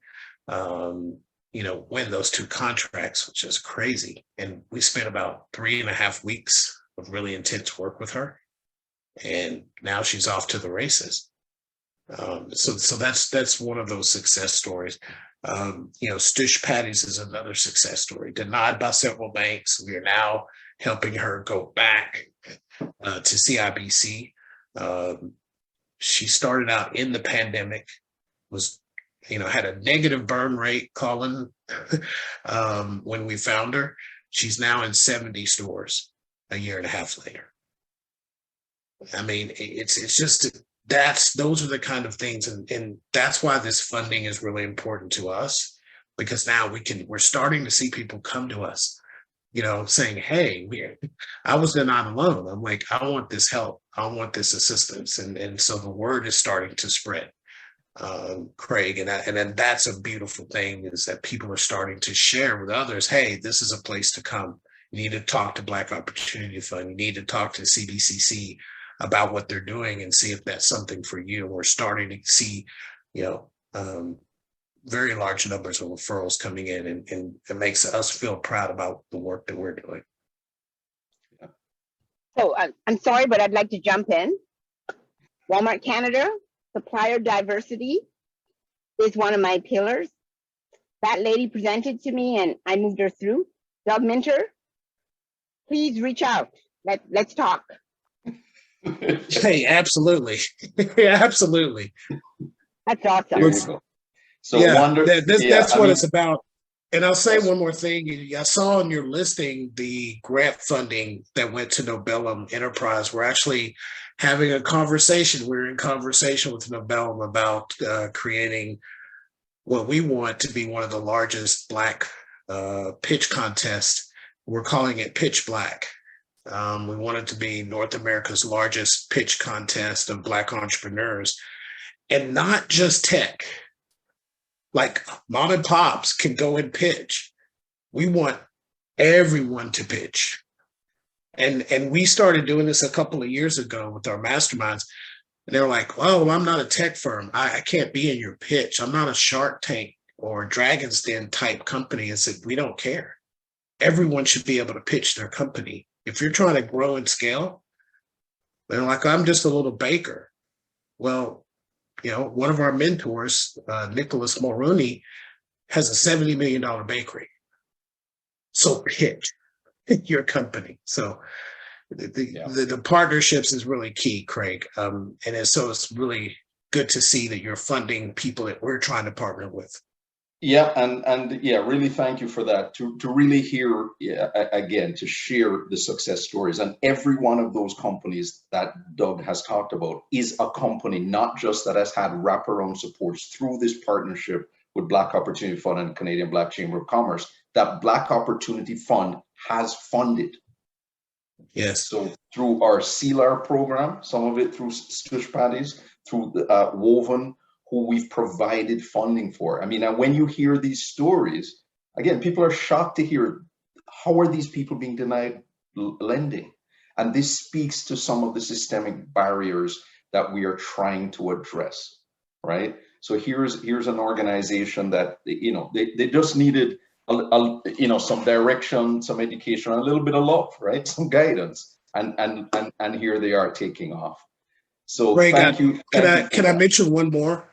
win those 2 contracts, which is crazy. And we spent about 3.5 weeks of really intense work with her. And now she's off to the races. So that's one of those success stories. Stush Patties is another success story. Denied by several banks. We are now helping her go back to CIBC. She started out in the pandemic, had a negative burn rate, Colin, when we found her. She's now in 70 stores a year and a half later. I mean, it's just, those are the kind of things. And that's why this funding is really important to us, because now we're starting to see people come to us, saying, hey, I was not alone. I'm like, I want this help. I want this assistance. And so the word is starting to spread, Craig. And then that's a beautiful thing, is that people are starting to share with others, hey, this is a place to come. You need to talk to Black Opportunity Fund. You need to talk to CBCC about what they're doing and see if that's something for you. And we're starting to see, very large numbers of referrals coming in, and it makes us feel proud about the work that we're doing.
Yeah. So I'm sorry, but I'd like to jump in. Walmart Canada, supplier diversity is one of my pillars. That lady presented to me and I moved her through. Doug Minter, please reach out. Let's talk.
Hey, absolutely. Absolutely.
That's awesome.
So yeah, that's what it's about. And I'll say one more thing. I saw in your listing the grant funding that went to Nobellum Enterprise. We're actually having a conversation. We're in conversation with Nobellum about creating what we want to be one of the largest Black pitch contests. We're calling it Pitch Black. We want it to be North America's largest pitch contest of Black entrepreneurs, and not just tech. Like mom and pops can go and pitch. We want everyone to pitch. And we started doing this a couple of years ago with our masterminds. And they were like, oh, I'm not a tech firm. I can't be in your pitch. I'm not a Shark Tank or Dragon's Den type company. I said, we don't care. Everyone should be able to pitch their company. If you're trying to grow and scale, they're like, I'm just a little baker. Well, one of our mentors, Nicholas Mulrooney, has a $70 million bakery. So pitch your company. So the partnerships is really key, Craig. So it's really good to see that you're funding people that we're trying to partner with.
Yeah, and really thank you for that. To really hear, again, to share the success stories. And every one of those companies that Doug has talked about is a company not just that has had wraparound supports through this partnership with Black Opportunity Fund and Canadian Black Chamber of Commerce, that Black Opportunity Fund has funded.
Yes.
So through our CLAR program, some of it through Stush Patties, through Woven, who we've provided funding for. I mean, and when you hear these stories, again, people are shocked to hear, how are these people being denied lending? And this speaks to some of the systemic barriers that we are trying to address, right? So here's an organization that, they just needed some direction, some education, a little bit of love, right? Some guidance. and here they are taking off. So
Ray,
thank you.
Can I mention one more?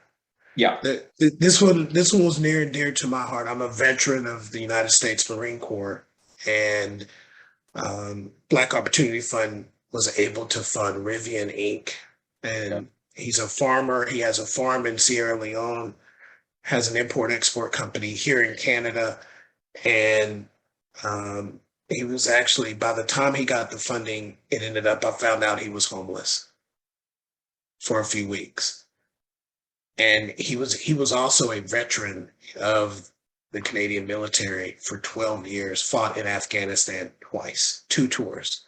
Yeah.
This one was near and dear to my heart. I'm a veteran of the United States Marine Corps, and Black Opportunity Fund was able to fund Rivian Inc. And he's a farmer. He has a farm in Sierra Leone, has an import-export company here in Canada. And he was actually, by the time he got the funding, I found out he was homeless for a few weeks. And he was also a veteran of the Canadian military for 12 years, fought in Afghanistan twice, 2 tours.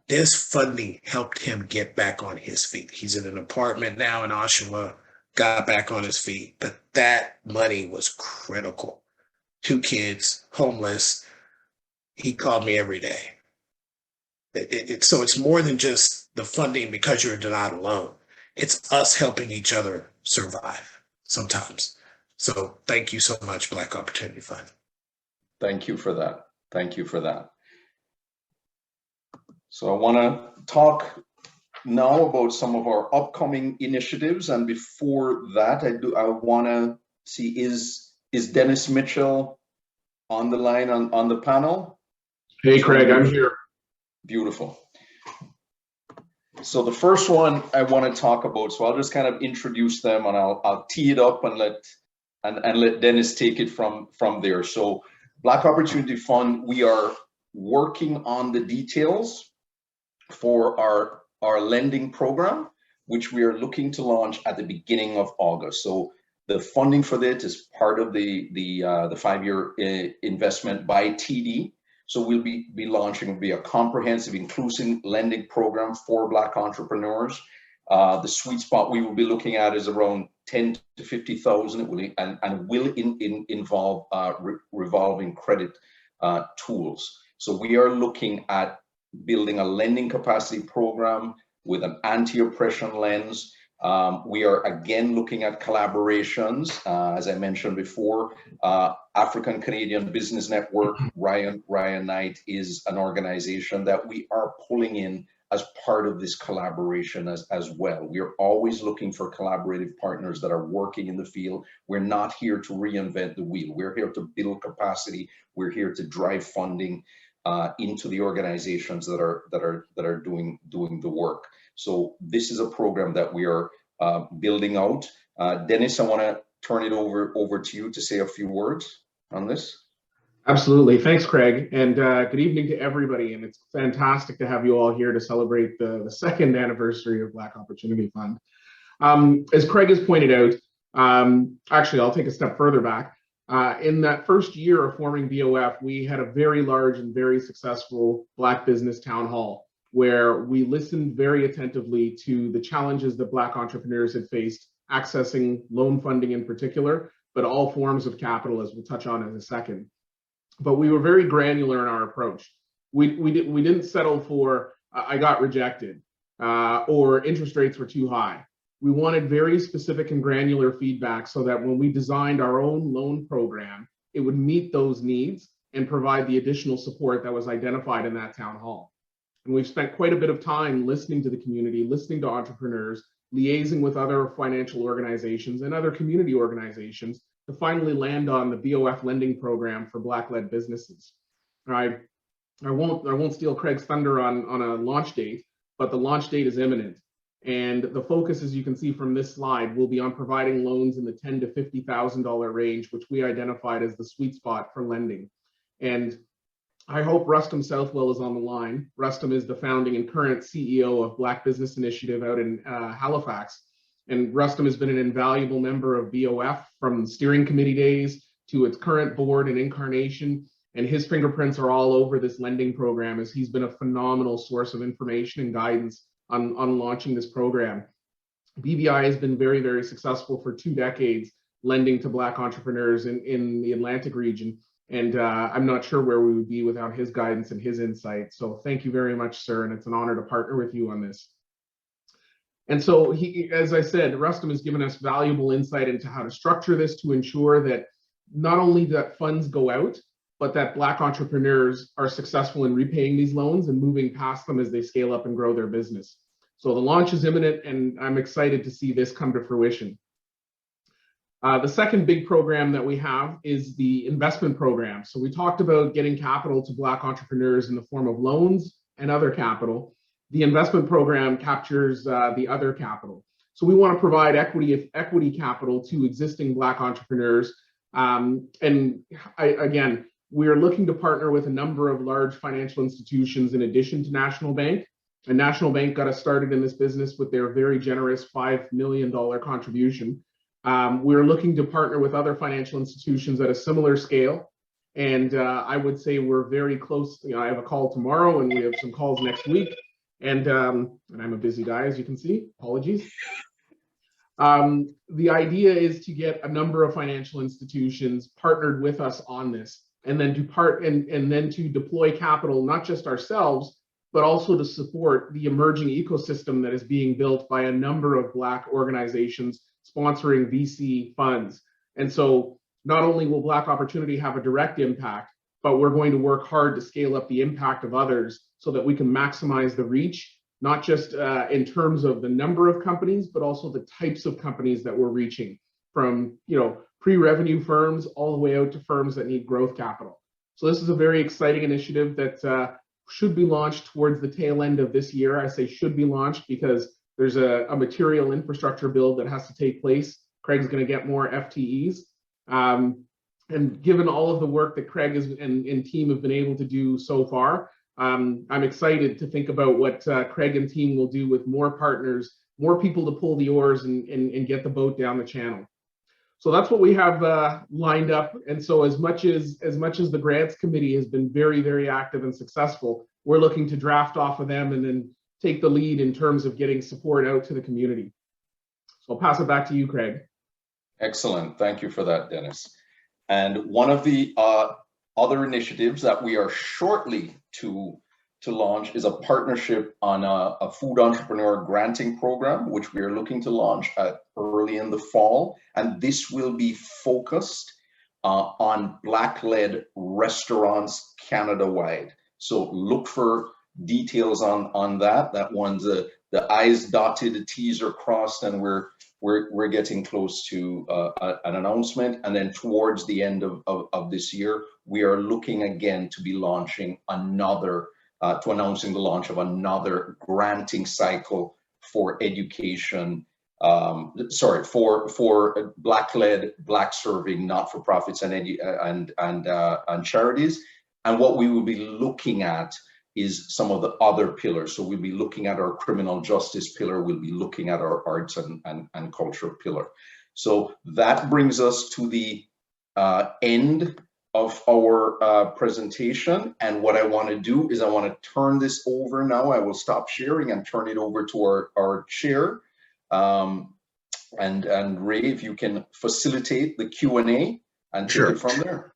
This funding helped him get back on his feet. He's in an apartment now in Oshawa, got back on his feet, but that money was critical. 2 kids, homeless. He called me every day. So it's more than just the funding because you're denied a loan. It's us helping each other survive sometimes. So thank you so much, Black Opportunity Fund.
Thank you for that. Thank you for that. So I want to talk now about some of our upcoming initiatives. And before that, I want to see, is Dennis Mitchell on the line on the panel?
Hey, Craig, I'm here.
Beautiful. So the first one I want to talk about, so I'll just kind of introduce them and I'll tee it up and let Dennis take it from there. So Black Opportunity Fund, we are working on the details for our lending program, which we are looking to launch at the beginning of August. So the funding for that is part of the 5-year investment by TD. So we'll be launching, will be a comprehensive, inclusive lending program for Black entrepreneurs. The sweet spot we will be looking at is around 10 to 50,000. It will and will involve revolving credit tools. So we are looking at building a lending capacity program with an anti-oppression lens. We are again looking at collaborations. As I mentioned before, African Canadian Business Network, Ryan Knight, is an organization that we are pulling in as part of this collaboration as well. We are always looking for collaborative partners that are working in the field. We're not here to reinvent the wheel. We're here to build capacity. We're here to drive funding into the organizations that are doing the work. So this is a program that we are building out. Dennis, I want to turn it over to you to say a few words on this.
Absolutely. Thanks, Craig. And good evening to everybody. And it's fantastic to have you all here to celebrate the second anniversary of Black Opportunity Fund. As Craig has pointed out, actually, I'll take a step further back. In that first year of forming BOF, we had a very large and very successful Black business town hall, where we listened very attentively to the challenges that Black entrepreneurs had faced, accessing loan funding in particular, but all forms of capital, as we'll touch on in a second. But we were very granular in our approach. We didn't settle for, I got rejected, or interest rates were too high. We wanted very specific and granular feedback so that when we designed our own loan program, it would meet those needs and provide the additional support that was identified in that town hall. And we've spent quite a bit of time listening to the community, listening to entrepreneurs, liaising with other financial organizations and other community organizations to finally land on the BOF lending program for Black-led businesses. I won't steal Craig's thunder on a launch date, but the launch date is imminent. And the focus, as you can see from this slide, will be on providing loans in the $10,000 to $50,000 range, which we identified as the sweet spot for lending. And I hope Rustam Southwell is on the line. Rustam is the founding and current CEO of Black Business Initiative out in Halifax. And Rustam has been an invaluable member of BOF from steering committee days to its current board and incarnation. And his fingerprints are all over this lending program, as he's been a phenomenal source of information and guidance on launching this program. BBI has been very, very successful for 2 decades lending to Black entrepreneurs in the Atlantic region. And I'm not sure where we would be without his guidance and his insight. So thank you very much, sir. And it's an honor to partner with you on this. And so he, as I said, Rustam has given us valuable insight into how to structure this to ensure that not only that funds go out, but that Black entrepreneurs are successful in repaying these loans and moving past them as they scale up and grow their business. So the launch is imminent, and I'm excited to see this come to fruition. The second big program that we have is the investment program. So we talked about getting capital to Black entrepreneurs in the form of loans and other capital. The investment program captures the other capital. So we want to provide equity capital to existing Black entrepreneurs. Again, we are looking to partner with a number of large financial institutions in addition to National Bank. And National Bank got us started in this business with their very generous $5 million contribution. We're looking to partner with other financial institutions at a similar scale. And I would say we're very close. You know, I have a call tomorrow and we have some calls next week. And I'm a busy guy, as you can see, apologies. The idea is to get a number of financial institutions partnered with us on this, and then to deploy capital, not just ourselves, but also to support the emerging ecosystem that is being built by a number of Black organizations sponsoring VC funds. And so not only will Black Opportunity have a direct impact, but we're going to work hard to scale up the impact of others so that we can maximize the reach, not just in terms of the number of companies, but also the types of companies that we're reaching, from pre-revenue firms all the way out to firms that need growth capital. So this is a very exciting initiative that should be launched towards the tail end of this year. I say should be launched because there's a material infrastructure build that has to take place. Craig's going to get more FTEs. And given all of the work that Craig and team have been able to do so far, I'm excited to think about what Craig and team will do with more partners, more people to pull the oars and get the boat down the channel. So that's what we have lined up. And so as much as the grants committee has been very, very active and successful, we're looking to draft off of them and then take the lead in terms of getting support out to the community. So I'll pass it back to you, Craig.
Excellent. Thank you for that, Dennis. And one of the other initiatives that we are shortly to launch is a partnership on a food entrepreneur granting program, which we are looking to launch early in the fall. And this will be focused on Black-led restaurants Canada-wide. So look for details on that. That one's the I's dotted, the T's are crossed, and we're getting close to an announcement. And then towards the end of this year, we are looking again to be launching announcing the launch of another granting cycle for education, for Black-led, Black-serving not-for-profits and charities. And what we will be looking at is some of the other pillars. So we'll be looking at our criminal justice pillar, we'll be looking at our arts and culture pillar. So that brings us to the end of our presentation. And what I want to do is I want to turn this over now. I will stop sharing and turn it over to our chair. And Ray, if you can facilitate the Q&A and take it from there.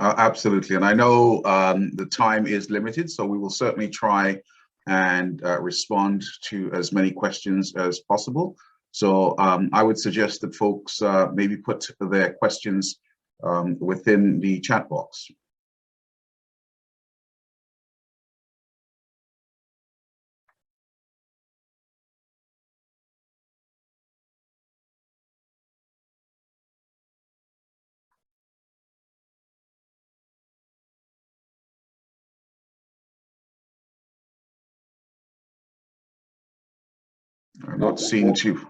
Absolutely. And I know the time is limited, so we will certainly try and respond to as many questions as possible. So I would suggest that folks maybe put their questions within the chat box. I'm not seeing too.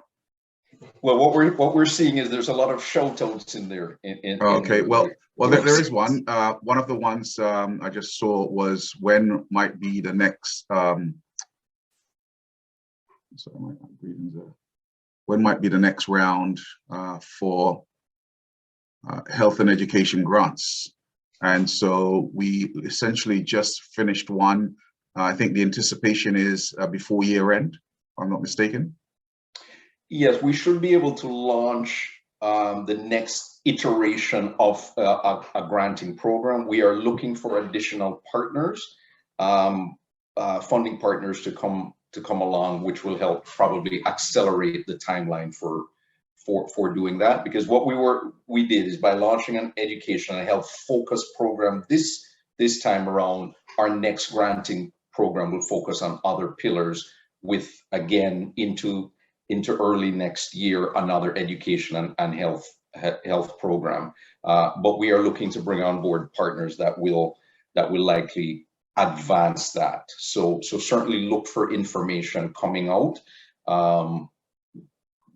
Well, what we're seeing is there's a lot of shout outs in there.
Okay, well, there is one. One of the ones I just saw was when might be the next. When might be the next round for health and education grants? And so we essentially just finished one. I think the anticipation is before year end, if I'm not mistaken.
Yes, we should be able to launch the next iteration of a granting program. We are looking for additional partners, funding partners to come along, which will help probably accelerate the timeline for for doing that, because what we did is by launching an education and health focused program this time around, our next granting program will focus on other pillars with, again, into early next year, another education and health program. But we are looking to bring on board partners that will likely advance that. So certainly look for information coming out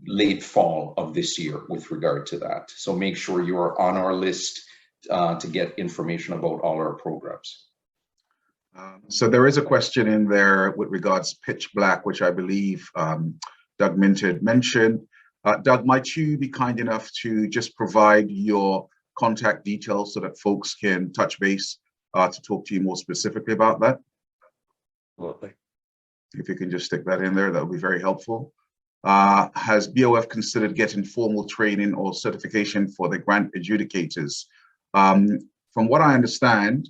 late fall of this year with regard to that. So make sure you are on our list to get information about all our programs.
So there is a question in there with regards pitch black, which I believe Doug Minted mentioned. Doug, might you be kind enough to just provide your contact details so that folks can touch base to talk to you more specifically about that?
Absolutely.
If you can just stick that in there, that would be very helpful. Has BOF considered getting formal training or certification for the grant adjudicators? From what I understand,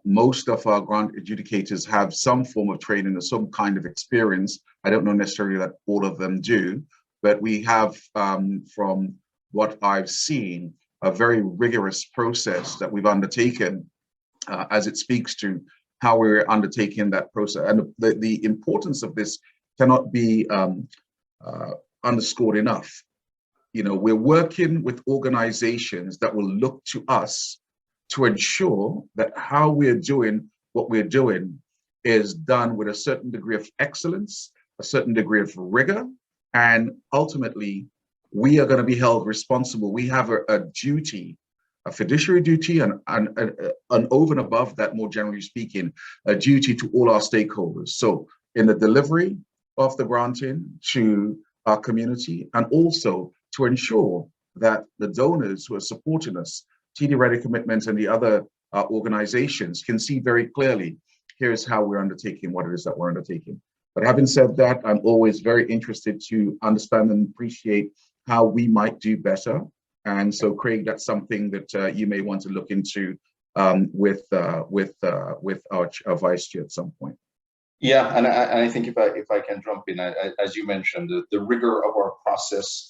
most of our grant adjudicators have some form of training or some kind of experience. I don't know necessarily that all of them do, but we have, from what I've seen, a very rigorous process that we've undertaken as it speaks to how we're undertaking that process. And the importance of this cannot be underscored enough. You know, we're working with organizations that will look to us to ensure that how we're doing what we're doing is done with a certain degree of excellence, a certain degree of rigor, and ultimately we are going to be held responsible. We have a duty, a fiduciary duty, and over and above that, more generally speaking, a duty to all our stakeholders. So in the delivery of the granting to our community, and also to ensure that the donors who are supporting us, TD Ready Commitments and the other organizations, can see very clearly, here's how we're undertaking what it is that we're undertaking. But having said that, I'm always very interested to understand and appreciate how we might do better. And so, Craig, that's something that you may want to look into with our vice chair at some point.
Yeah, and I think if I can jump in, as you mentioned, the rigor of our process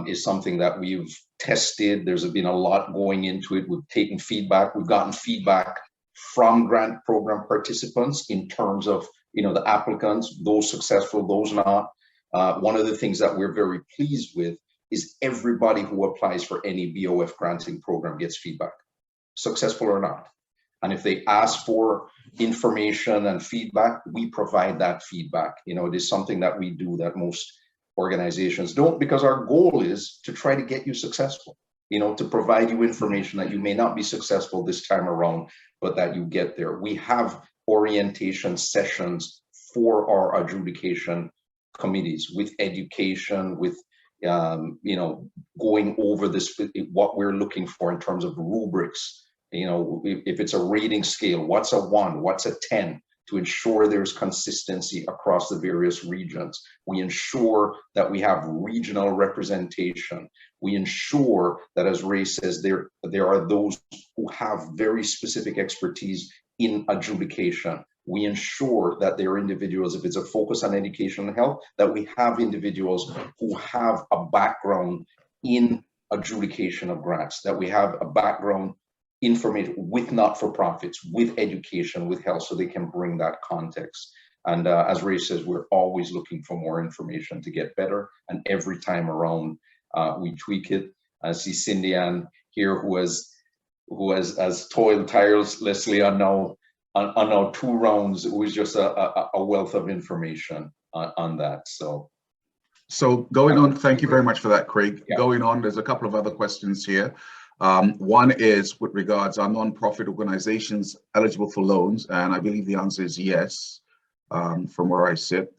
is something that we've tested. There's been a lot going into it. We've taken feedback. We've gotten feedback from grant program participants in terms of, you know, the applicants, those successful, those not. One of the things that we're very pleased with is everybody who applies for any BOF granting program gets feedback, successful or not. And if they ask for information and feedback, we provide that feedback. You know, it is something that we do that most organizations don't, because our goal is to try to get you successful, you know, to provide you information that you may not be successful this time around, but that you get there. We have orientation sessions for our adjudication committees with education, with you know, going over this, what we're looking for in terms of rubrics. You know, if it's a rating scale, what's a 1, what's a 10, to ensure there's consistency across the various regions. We ensure that we have regional representation. We ensure that, as Ray says, there are those who have very specific expertise in adjudication. We ensure that there are individuals, if it's a focus on education and health, that we have individuals who have a background in adjudication of grants, that we have a background information with not-for-profits, with education, with health, so they can bring that context. And as Ray says, we're always looking for more information to get better. And every time around, we tweak it. I see Cindy Ann here, who has toiled tirelessly on now 2 rounds. It was just a wealth of information on that.
So going on, thank you very much for that, Craig. Yeah. Going on, there's a couple of other questions here. One is with regards, are non-profit organizations eligible for loans? And I believe the answer is yes, from where I sit.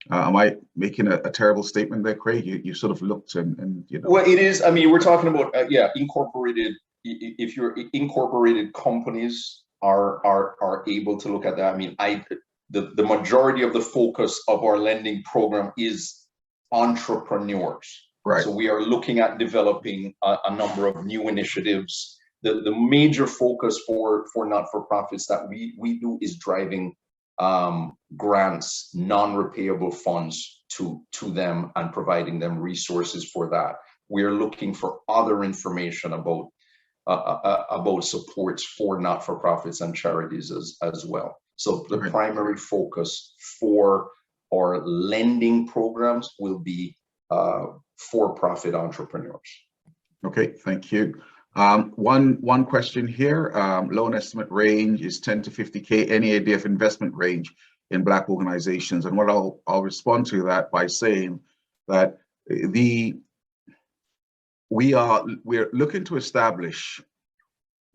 Am I making a terrible statement there, Craig? You sort of looked and you know.
Well, it is. I mean, we're talking about incorporated. If you're incorporated companies are able to look at that. I mean, the majority of the focus of our lending program is entrepreneurs.
Right.
So we are looking at developing a number of new initiatives. The major focus for not-for-profits that we do is driving grants, non-repayable funds to them and providing them resources for that. We are looking for other information about supports for not-for-profits and charities as well. So the primary focus for our lending programs will be for-profit entrepreneurs.
Okay, thank you. One question here. Loan estimate range is 10 to 50K. Any idea of investment range in Black organizations? And what I'll respond to that by saying that we're looking to establish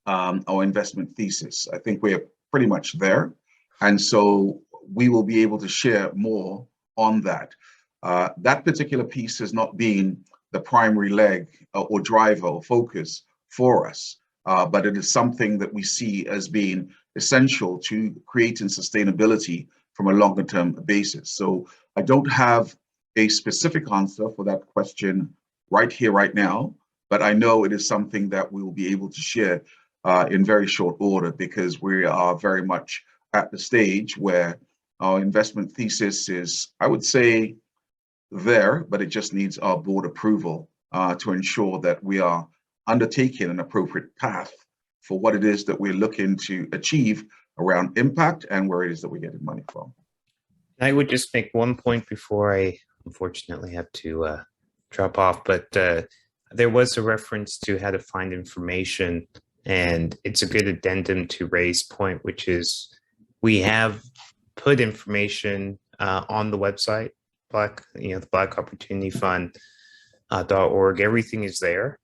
our investment thesis. I think we're pretty much there, and so we will be able to share more on that. That particular piece has not been the primary leg or driver or focus for us, but it is something that we see as being essential to creating sustainability from a longer term basis. So I don't have a specific answer for that question right here, right now, but I know it is something that we will be able to share in very short order, because we are very much at the stage where our investment thesis is, I would say, there, but it just needs our board approval to ensure that we are undertaking an appropriate path for what it is that we're looking to achieve around impact and where it is that we're getting money from.
I would just make one point before I unfortunately have to drop off, but there was a reference to how to find information, and it's a good addendum to Ray's point, which is we have put information on the website, the Black Opportunity Fund .org. Everything is there,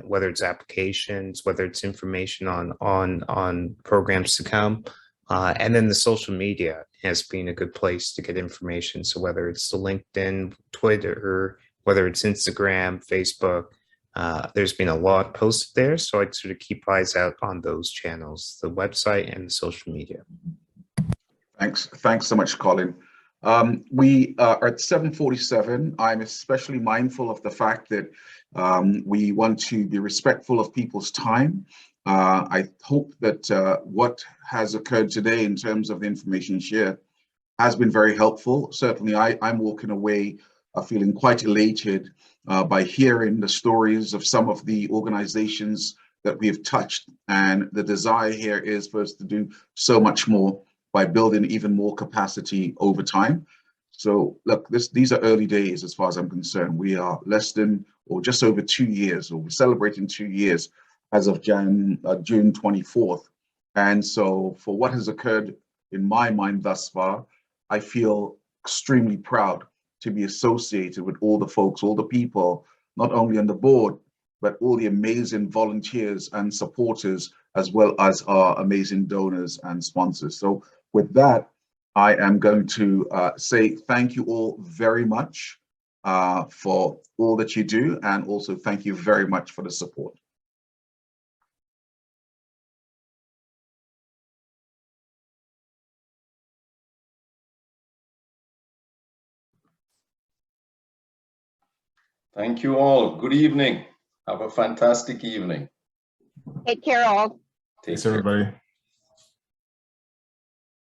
whether it's applications, whether it's information on programs to come, and then the social media has been a good place to get information. So whether it's the LinkedIn, Twitter, whether it's Instagram, Facebook, there's been a lot posted there. So I'd sort of keep eyes out on those channels, the website and the social media.
Thanks so much, Colin. We are at 7:47. I'm especially mindful of the fact that we want to be respectful of people's time. I hope that what has occurred today in terms of the information shared has been very helpful. Certainly, I'm walking away feeling quite elated by hearing the stories of some of the organizations that we have touched. And the desire here is for us to do so much more by building even more capacity over time. So look, these are early days as far as I'm concerned. We are less than or just over 2 years, or we're celebrating 2 years as of June 24th. And so for what has occurred in my mind thus far, I feel extremely proud to be associated with all the folks, all the people, not only on the board, but all the amazing volunteers and supporters, as well as our amazing donors and sponsors. So with that, I am going to say thank you all very much for all that you do, and also thank you very much for the support.
Thank you all. Good evening. Have a fantastic evening.
Take care all.
Take care, everybody.